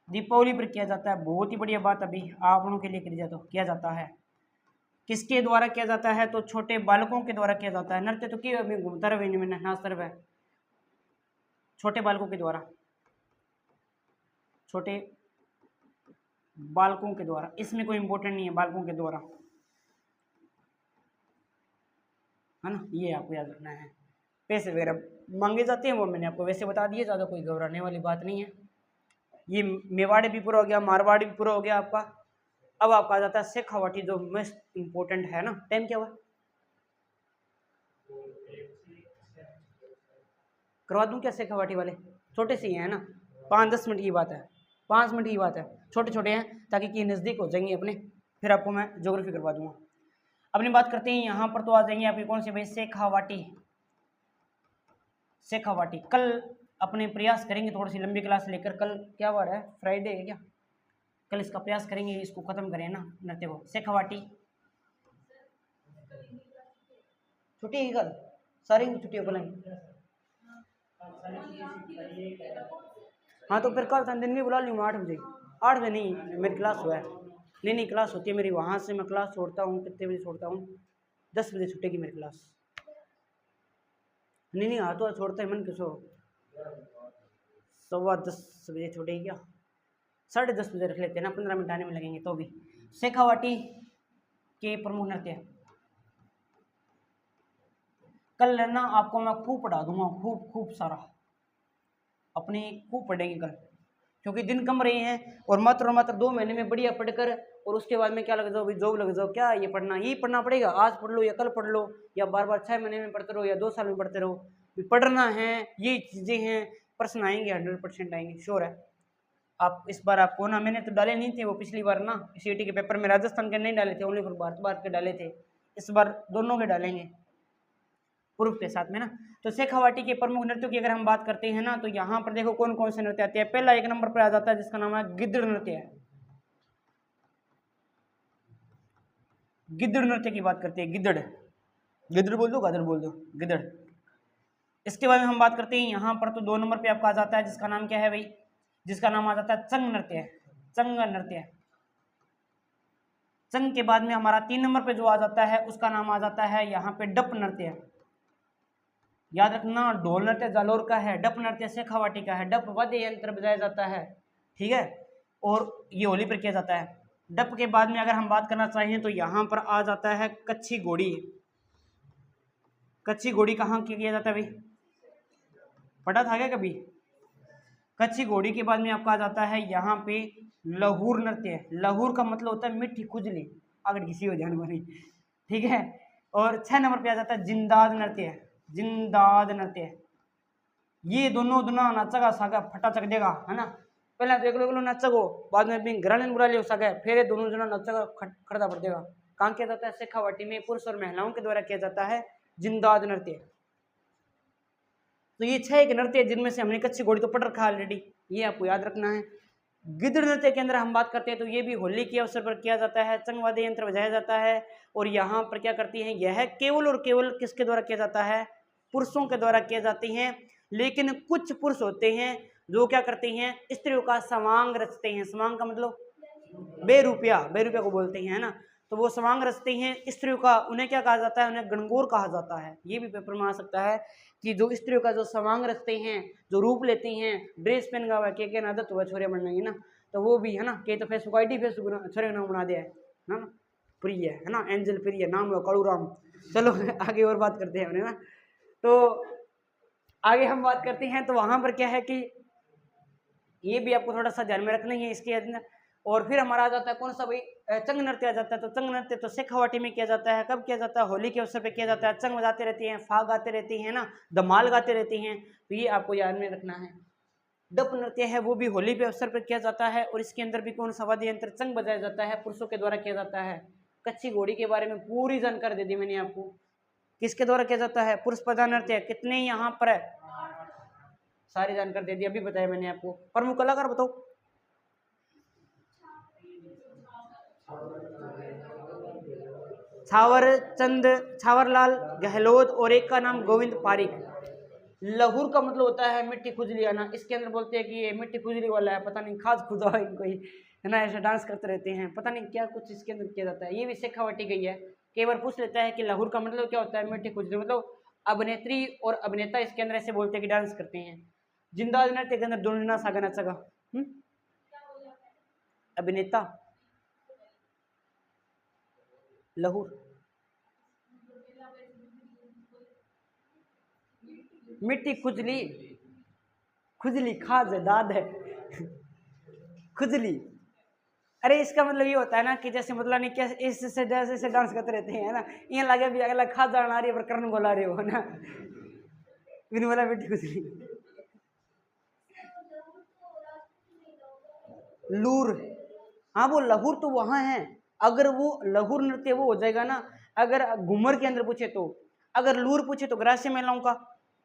दीपावली पर किया जाता है। बहुत ही बढ़िया बात अभी आप लोगों के लिए किया जाता है। किसके द्वारा किया जाता है तो छोटे बालकों के द्वारा किया जाता है। नृत्य तो क्यों अभी घूमता रहे मैंने नाच तरफ है, छोटे बालकों के द्वारा, छोटे बालकों के द्वारा, इसमें कोई इंपॉर्टेंट नहीं है, बालकों के द्वारा, है ना, ये आपको याद रखना है। पैसे वगैरह मांगे जाते हैं वो मैंने आपको वैसे बता दिए, ज़्यादा कोई घबराने वाली बात नहीं है। ये मेवाड़ी भी पूरा हो गया, मारवाड़ी भी पूरा हो गया आपका। अब आपका आ जाता है शेखावाटी, जो मोस्ट इंपॉर्टेंट है ना। टाइम क्या हुआ, करवा दूं क्या शेखावाटी वाले, छोटे से ही है ना, 5-10 मिनट की बात है, 5 मिनट की बात है, छोटे छोटे हैं ताकि कि नज़दीक हो जाएंगे अपने, फिर आपको मैं ज्योग्राफी करवा दूंगा। अपनी बात करते हैं यहाँ पर, तो आ जाएंगे आपकी कौन से भाई, शेखावाटी, शेखावाटी। कल अपने प्रयास करेंगे थोड़ी सी लंबी क्लास लेकर, कल क्या बार है, फ्राइडे है क्या, कल इसका प्रयास करेंगे, इसको खत्म करें ना नृत्य को। शेखावाटी छुट्टी है कल, सारी छुट्टी कल, हाँ तो फिर कल दिन में बुला लूँगा 8 बजे, 8 बजे नहीं, मेरी क्लास हुआ है, नहीं क्लास होती है मेरी, वहाँ से मैं क्लास छोड़ता हूँ, कितने बजे छोड़ता हूँ, 10 बजे छुट्टेगी मेरी क्लास, नहीं हाँ तो छोड़ता है मन किसो, 10:15 बजे छूटेगी क्या, 10:30 बजे रख लेते हैं ना, 15 मिनट आने में लगेंगे तो भी। शेखावाटी के प्रमुख नृत्य, कल ना आपको मैं खूब पढ़ा दूंगा, खूब सारा, अपने खूब पढ़ेंगे कल, क्योंकि दिन कम रहे हैं, और मात्र 2 महीने में बढ़िया पढ़कर और उसके बाद में क्या लग जाओ, जॉब लग जाओ, क्या ये पढ़ना, यही पढ़ना पड़ेगा, आज पढ़ लो या कल पढ़ लो, या बार 6 महीने में पढ़ते रहो या 2 साल में पढ़ते रहो, पढ़ना है, ये चीज़ें हैं, प्रश्न आएंगे, 100% आएंगे, श्योर है। आप इस बार आपको ना, मैंने तो डाले नहीं थे वो पिछली बार ना, सीईटी के पेपर में राजस्थान के नहीं डाले थे, ओनली फॉर भारत के डाले थे, इस बार दोनों के डालेंगे प्रूफ के साथ में ना। तो शेखावाटी के प्रमुख नृत्यों की अगर हम बात करते हैं ना, तो यहाँ पर देखो कौन कौन से नृत्य आते हैं। पहला 1 नंबर पर आ जाता है जिसका नाम है गिद्दड़ नृत्य है, गिद्दड़ नृत्य की बात करते हैं, गिद्दड़, गिद्दड़ बोल दो, गादड़ बोल दो, गिद्दड़। इसके बाद में हम बात करते हैं यहाँ पर, तो 2 नंबर पे आपका आ जाता है जिसका नाम क्या है भाई, जिसका नाम आ जाता है चंग नृत्य, चंग नृत्य। चंग के बाद में हमारा 3 नंबर पे जो आ जाता है उसका नाम आ जाता है यहाँ पे डप नृत्य, याद रखना, ढोल नृत्य जालोर का है, डप नृत्य शेखावाटी का है, डप वाद्य यंत्र बजाया जाता है, ठीक है, और ये होली पर किया जाता है। डप के बाद में अगर हम बात करना चाहें तो यहाँ पर आ जाता है कच्छी घोड़ी, कच्छी घोड़ी कहाँ किया जाता है भाई, पढ़ा था क्या कभी, कच्छी घोड़ी के बाद में आपका आ जाता है यहाँ पे लहूर नृत्य, लहूर का मतलब होता है मिट्टी खुजली, अगर किसी हो जान बनी, ठीक है। और 6 नंबर पे आ जाता है जिंदाद नृत्य, जिंदाद नृत्य, ये दोनों नचगा सागा फटा चक देगा, है ना, पहले तो एक लोग नचगो, बाद में भी घराने बुला लियो सके, फिर दोनों जना नचगा खड़ा पड़ देगा। कहाँ किया जाता है, शेखावाटी में पुरुष और महिलाओं के द्वारा किया जाता है जिंदाद नृत्य। तो ये 6 एक नृत्य जिनमें से हमने कच्ची घोड़ी तो पढ़ रखा ऑलरेडी, ये आपको याद रखना है। गिद्ध नृत्य के अंदर हम बात करते हैं तो ये भी होली के अवसर पर किया जाता है, चंग वाद्य यंत्र बजाया जाता है, और यहाँ पर क्या करती हैं, यह केवल और केवल किसके द्वारा किया जाता है, पुरुषों के द्वारा किया जाती हैं। लेकिन कुछ पुरुष होते हैं जो क्या करते हैं, स्त्रियों का समांग रचते हैं, समांग का मतलब बेरुपया को बोलते हैं, है ना, तो वो समांग रचते हैं स्त्रियों का, उन्हें क्या कहा जाता है, उन्हें गणगौर कहा जाता है। ये भी पेपर में आ सकता है कि जो स्त्रियों का जो समांग रचते हैं, जो रूप लेते हैं, ड्रेस पहन का हुआ, के आदत हुआ छोरे बनने ना, तो वो भी है ना, के तो फेसबुक आईडी फेसबुक छोरे नाम बना दिया है ना, प्रिय है ना, एंजल प्रिय नाम है, कालू राम। चलो आगे और बात करते हैं ना, तो आगे हम बात करते हैं, तो वहां पर क्या है कि ये भी आपको थोड़ा सा ध्यान में रखना है इसके अंदर। और फिर हमारा आ जाता है कौन सा भाई, चंग नृत्य आ जाता है। तो चंग नृत्य तो शेखावाटी में किया जाता है, कब किया जाता है, होली के अवसर पे किया जाता है, चंग बजाते रहते हैं, फाग गाते रहते हैं ना, धमाल गाते रहते हैं, तो ये आपको याद में रखना है। डप नृत्य है वो भी होली के अवसर पर किया जाता है, और इसके अंदर भी कौन सा वाद्य यंत्र चंग बजाया जाता है, पुरुषों के द्वारा किया जाता है। कच्ची घोड़ी के बारे में पूरी जानकारी दे दी मैंने आपको, किसके द्वारा किया जाता है, पुरुष प्रधान नृत्य। कितने यहाँ पर है, सारी जानकारी दे दी, अभी बताया मैंने आपको। प्रमुख कलाकार बताओ, छावरलाल गहलोत और एक का नाम गोविंद पारिक। लहूर का मतलब होता है मिट्टी खुजली आना। इसके अंदर बोलते हैं कि ये मिट्टी खुजली वाला है, पता नहीं खाद खुदा है कोई, है ना, ऐसा डांस करते रहते हैं, पता नहीं क्या कुछ इसके अंदर किया जाता है। ये भी शेखावटी गई है। कई बार पूछ लेता है कि लहूर का मतलब क्या होता है, मिट्टी खुजली, मतलब अभिनेत्री और अभिनेता इसके अंदर ऐसे बोलते हैं कि डांस करते हैं। जिंदा नृत्य के अंदर दुनिया सागना सगा अभिनेता लहूर मिट्टी खुजली, खुजली खाज दाद है खुजली। अरे इसका मतलब ये होता है ना कि जैसे मतलब नहीं क्या इससे जैसे डांस करते रहते हैं ना, ये लगे भी अगला खाद जाना रही है पर कर्ण बोला रहे हो ना, फिर बोला मिट्टी खुजली। लूर, हाँ वो लहूर तो वहां है। अगर वो लहूर नृत्य वो हो जाएगा ना, अगर घूमर के अंदर पूछे तो, अगर लूर पूछे तो ग्रास्य महिलाओं का,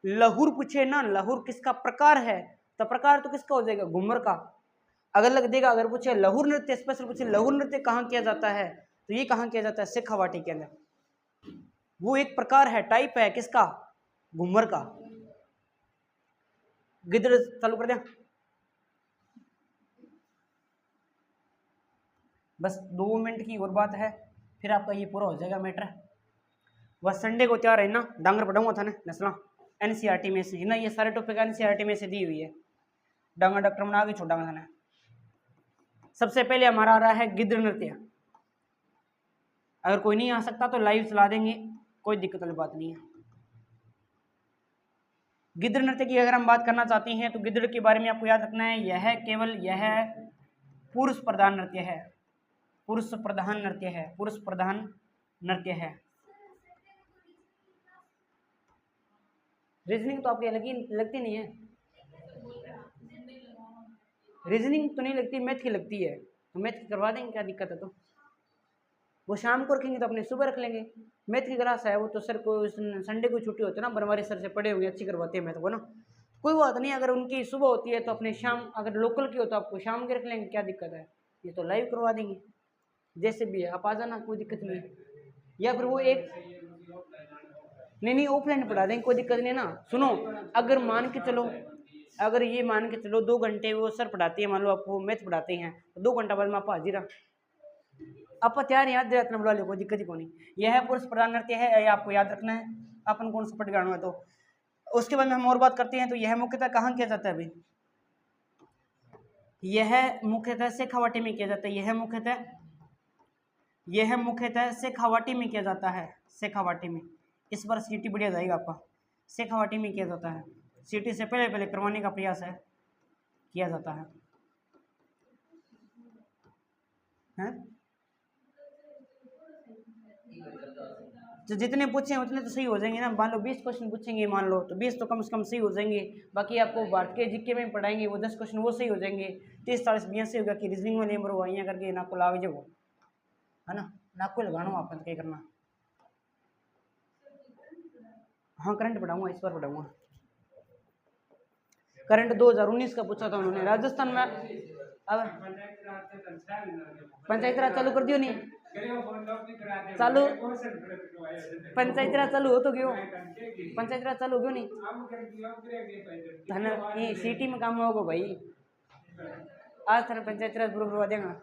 लहूर पूछे ना लहूर किसका प्रकार है, तो प्रकार तो किसका हो जाएगा, घूमर का। अगर लग देगा, अगर पूछे लहूर नृत्य, स्पेशल पूछे लहूर नृत्य कहाँ किया जाता है, तो ये कहाँ किया जाता है, शेखावाटी के अंदर। वो एक प्रकार है, टाइप है किसका, घूमर का। गिद्ध चालू कर दिया, बस 2 मिनट की और बात है, फिर आपका ये पूरा हो जाएगा मैटर। वह संडे को तैयार है ना, डांगर पढ़ाऊंगा था ना नस्ला एनसीईआरटी में से, है ना, ये सारे टॉपिक एनसीईआरटी में से दी हुई है। डांगर डॉक्टर बना के छोड़ा था ना। सबसे पहले हमारा आ रहा है गिद्ध नृत्य। अगर कोई नहीं आ सकता तो लाइव चला देंगे, कोई दिक्कत वाली बात नहीं है। गिद्ध नृत्य की अगर हम बात करना चाहते हैं तो गिद्ध के बारे में आपको याद रखना है, यह केवल यह पुरुष प्रधान नृत्य है, पुरुष प्रधान नृत्य है, पुरुष प्रधान नृत्य है। रीजनिंग तो आपकी लगती नहीं है, रीजनिंग तो नहीं लगती, मैथ की लगती है, तो मैथ की करवा देंगे, क्या दिक्कत है। तो वो शाम को रखेंगे तो अपने सुबह रख लेंगे। मैथ की क्लास है वो तो सर को संडे को छुट्टी होती है ना, बनवारी सर से पढ़े हुए अच्छी करवाते हैं मैथ को ना, कोई बात नहीं। अगर उनकी सुबह होती है तो अपने शाम, अगर लोकल की हो तो आपको शाम के रख लेंगे, क्या दिक्कत है। ये तो लाइव करवा देंगे, जैसे भी है आप आ जाना, कोई दिक्कत नहीं है। या फिर वो एक नहीं ऑफलाइन पढ़ा देंगे, कोई दिक्कत नहीं ना। सुनो, अगर मान के चलो, अगर ये मान के चलो 2 घंटे वो सर पढ़ाती है, मान लो आपको मैथ पढ़ाते हैं, तो 2 घंटा बाद में आप हाजिरा, आप तैयार याद दिलाते बुला लो, कोई दिक्कत ही को नहीं। यह है पुरुष प्रधान नृत्य है, यह आपको याद रखना है, अपन कौन सा पट गाना है। तो उसके बाद में हम और बात करते हैं, तो यह मुख्यतः कहाँ किया जाता है अभी, यह मुख्यतः शेखावाटी में किया जाता है, यह मुख्यतः शेखावाटी में किया जाता है, शेखावाटी में। इस बार सीटी बढ़िया जाएगा आपका, शेखावाटी में किया जाता है, सीटी से पहले पहले करवाने का प्रयास है, किया जाता है, हैं? तो जितने पूछे उतने तो सही हो जाएंगे ना। मान लो 20 क्वेश्चन पूछेंगे, मान लो तो 20 तो कम से कम सही हो जाएंगे। बाकी आपको भारत के जीके में पढ़ाएंगे, वो 10 क्वेश्चन वो सही हो जाएंगे। 30 40 20 से होगा कि रीजनिंग में नंबर वो आइया करके नाक को लावे जो, है ना, नाक को लगाना आप क्या करना। हाँ करंट पढ़ाऊंगा, इस बार पढ़ाऊंगा। करंट 2019 का पूछा था उन्होंने राजस्थान में। अब पंचायत राज चालू कर दियो नहीं, चालू पंचायत राज चालू हो तो क्यों, पंचायत राज चालू क्यों नहीं, धन ये सिटी में काम होगा भाई, आज तरह पंचायत राज पूरा करवा देगा।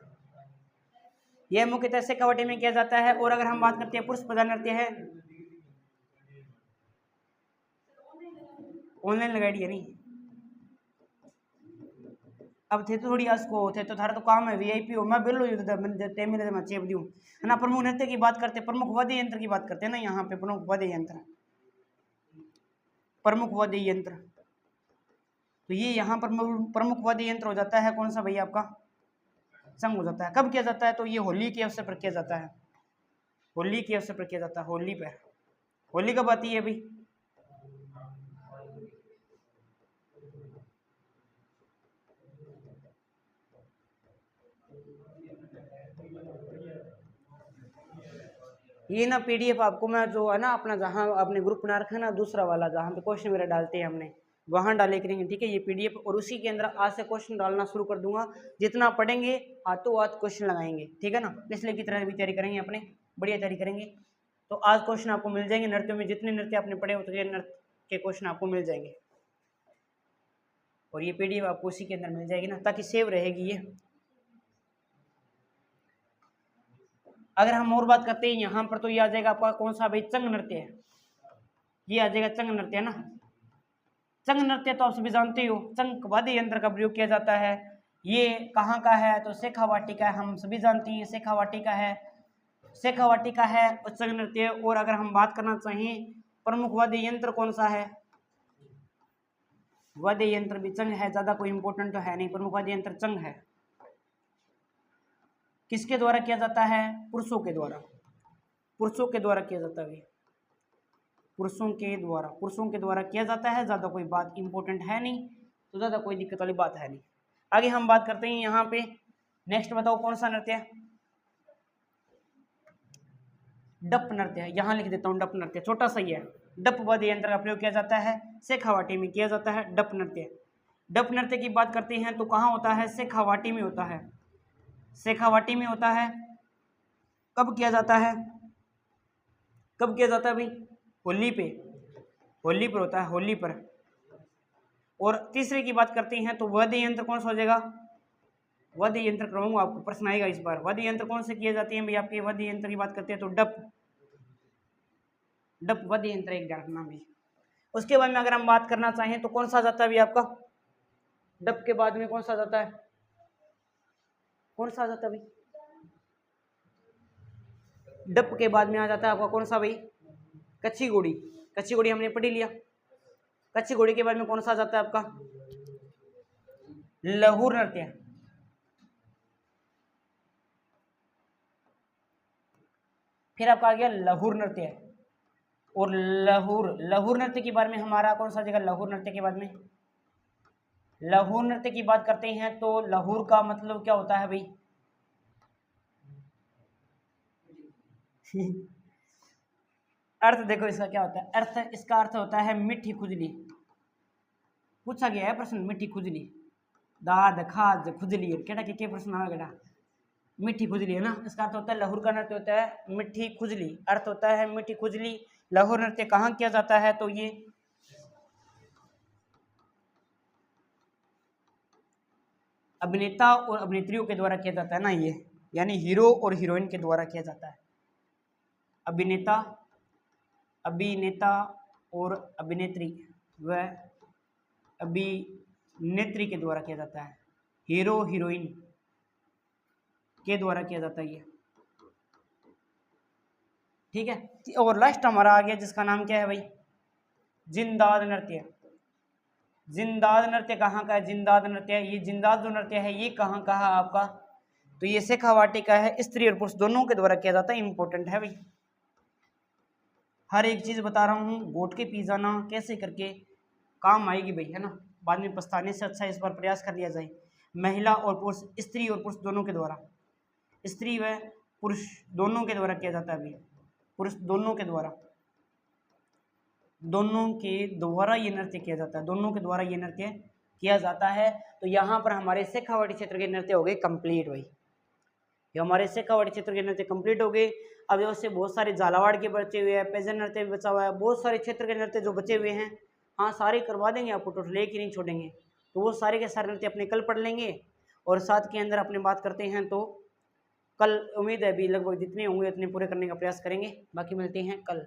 यह मुख्यतः शेखावाटी में किया जाता है। और अगर हम बात करते हैं पुरुष प्रधान नृत्य है, ऑनलाइन लगाई दी है नहीं, अब थे तो थोड़ी आज को थे तो थारा तो काम है वीआईपी हो, मैं बिल मेरे में चेप दूँ, है ना। प्रमुख नृत्य की बात करते हैं, प्रमुख वाद्य यंत्र की बात करते हैं ना, यहाँ पे प्रमुख वाद्य यंत्र, प्रमुख वाद्य यंत्र, तो ये यहाँ पर प्रमुख वाद्य यंत्र हो जाता है कौन सा भैया आपका, संग हो जाता है। कब किया जाता है, तो ये होली के अवसर पर किया जाता है, होली के अवसर पर किया जाता है, होली पे। होली कब आती है अभी, ये ना पीडीएफ आपको मैं जो है ना अपना, जहाँ आपने ग्रुप बना रखा है ना दूसरा वाला, जहाँ पे क्वेश्चन वगैरह डालते हैं हमने, वहाँ डाले करेंगे, ठीक है, ये PDF, और उसी के अंदर आज से क्वेश्चन डालना शुरू कर दूंगा। जितना पढ़ेंगे हाथों हाथ क्वेश्चन लगाएंगे, ठीक है ना। इसलिए की तरह भी तैयारी करेंगे, अपने बढ़िया तैयारी करेंगे। तो आज क्वेश्चन आपको मिल जाएंगे नृत्यों में, जितने नृत्य आपने पढ़े उतने नृत्य के क्वेश्चन आपको मिल जाएंगे, और ये PDF आपको उसी के अंदर मिल जाएगी ना, ताकि सेव रहेगी ये। अगर हम और बात करते हैं यहाँ पर, तो ये आ जाएगा आपका कौन सा भाई, चंग नृत्य है, ये आ जाएगा चंग नृत्य, है ना। चंग नृत्य तो आप सभी जानते हो, चंग वाद्य यंत्र का प्रयोग किया जाता है। ये कहाँ का है, तो शेखावाटी का, हम सभी जानते हैं शेखावाटी का है, शेखावाटी का है और चंग नृत्य। और अगर हम बात करना चाहें प्रमुख वाद्य यंत्र कौन सा है, वाद्य यंत्र भी चंग है, ज्यादा कोई इंपॉर्टेंट तो है नहीं, प्रमुख वाद्य यंत्र चंग है। किसके द्वारा किया जाता है, पुरुषों के द्वारा, पुरुषों के द्वारा किया जाता है, पुरुषों के द्वारा किया जाता है। ज़्यादा कोई बात इंपॉर्टेंट है नहीं, तो ज़्यादा कोई दिक्कत वाली बात है नहीं। आगे हम बात करते हैं यहाँ पे, नेक्स्ट बताओ कौन सा नृत्य है, डप नृत्य है। यहाँ लिख देता हूँ डप नृत्य, छोटा सा ही है। डप वाद्य यंत्र का प्रयोग किया जाता है, शेखावाटी में किया जाता है डप नृत्य। डप नृत्य की बात करते हैं तो कहाँ होता है, शेखावाटी में होता है, शेखावाटी में होता है। कब किया जाता है, कब किया जाता है भाई, होली पे, होली पर होता है, होली पर। और तीसरे की बात करते हैं तो वाद्य यंत्र कौन सा हो जाएगा, वाद्य यंत्र करवाऊंगा आपको, प्रश्न आएगा इस बार। वाद्य यंत्र कौन से किए जाते हैं भाई आपके, वाद्य यंत्र की बात करते हैं तो डप, डप वाद्य यंत्र एक रखना भी। उसके बाद में अगर हम बात करना चाहें तो कौन सा जाता है भाई आपका, डप के बाद में कौन सा जाता है, कौन सा जाता है भाई, डप के बाद में आ जाता है आपका कौन सा भाई, कच्ची घोड़ी। कच्ची घोड़ी हमने पढ़ी लिया। कच्ची घोड़ी के बाद में कौन सा जाता है आपका, लहूर नृत्य। फिर आपका आ गया लहूर नृत्य। और लहूर नृत्य के बारे में हमारा कौन सा जगह, लहूर नृत्य के बाद में, लहूर नृत्य की बात करते हैं तो लहूर का मतलब क्या होता है भाई अर्थ देखो इसका क्या होता है, अर्थ, इसका अर्थ होता है मीठी खुजली। पूछा गया है प्रश्न, मीठी खुजली, दाद खाज खुजली, केटा के प्रश्न आ गया, मीठी खुजली है ना। इसका अर्थ होता है, लहूर का नृत्य होता है मीठी खुजली, अर्थ होता है मीठी खुजली। लहूर नृत्य कहाँ किया जाता है, तो ये अभिनेता और अभिनेत्रियों के द्वारा किया जाता है ना, ये यानी हीरो और हीरोइन के द्वारा किया जाता है। अभिनेता और अभिनेत्री व अभिनेत्री के द्वारा किया जाता है, हीरो हीरोइन के द्वारा किया जाता है ये, ठीक है। और लास्ट हमारा आ गया जिसका नाम क्या है भाई, जिंदाद नृत्य। जिंदाद नृत्य कहाँ का है, जिंदाद नृत्य, ये जिंदाद जो नृत्य है ये कहाँ का है आपका, तो ये शेखावाटी का है, स्त्री और पुरुष दोनों के द्वारा किया जाता है, इंपॉर्टेंट है भाई। हर एक चीज बता रहा हूँ, घोट के पी जाना कैसे करके काम आएगी भाई, है ना, बाद में पछताने से अच्छा इस बार प्रयास कर लिया जाए। महिला और पुरुष, स्त्री और पुरुष दोनों के द्वारा, स्त्री व पुरुष दोनों के द्वारा किया जाता है अभी, पुरुष दोनों के द्वारा ये नृत्य किया जाता है, दोनों के द्वारा ये नृत्य किया जाता है। तो यहाँ पर हमारे शेखावाटी क्षेत्र के नृत्य हो गए कंप्लीट भाई, ये हमारे शेखावाटी क्षेत्र के नृत्य कंप्लीट हो गए। अब जैसे बहुत सारे झालावाड़ के बचे हुए हैं, पैजन नृत्य भी बचा हुआ है, बहुत सारे क्षेत्र के नृत्य जो बचे हुए हैं, हाँ सारे करवा देंगे आपको, टोटल एक ही नहीं छोड़ेंगे। तो वो सारे के सारे नृत्य अपने कल पढ़ लेंगे, और साथ के अंदर अपने बात करते हैं तो कल उम्मीद है अभी लगभग जितने होंगे उतने पूरे करने का प्रयास करेंगे। बाकी मिलते हैं कल।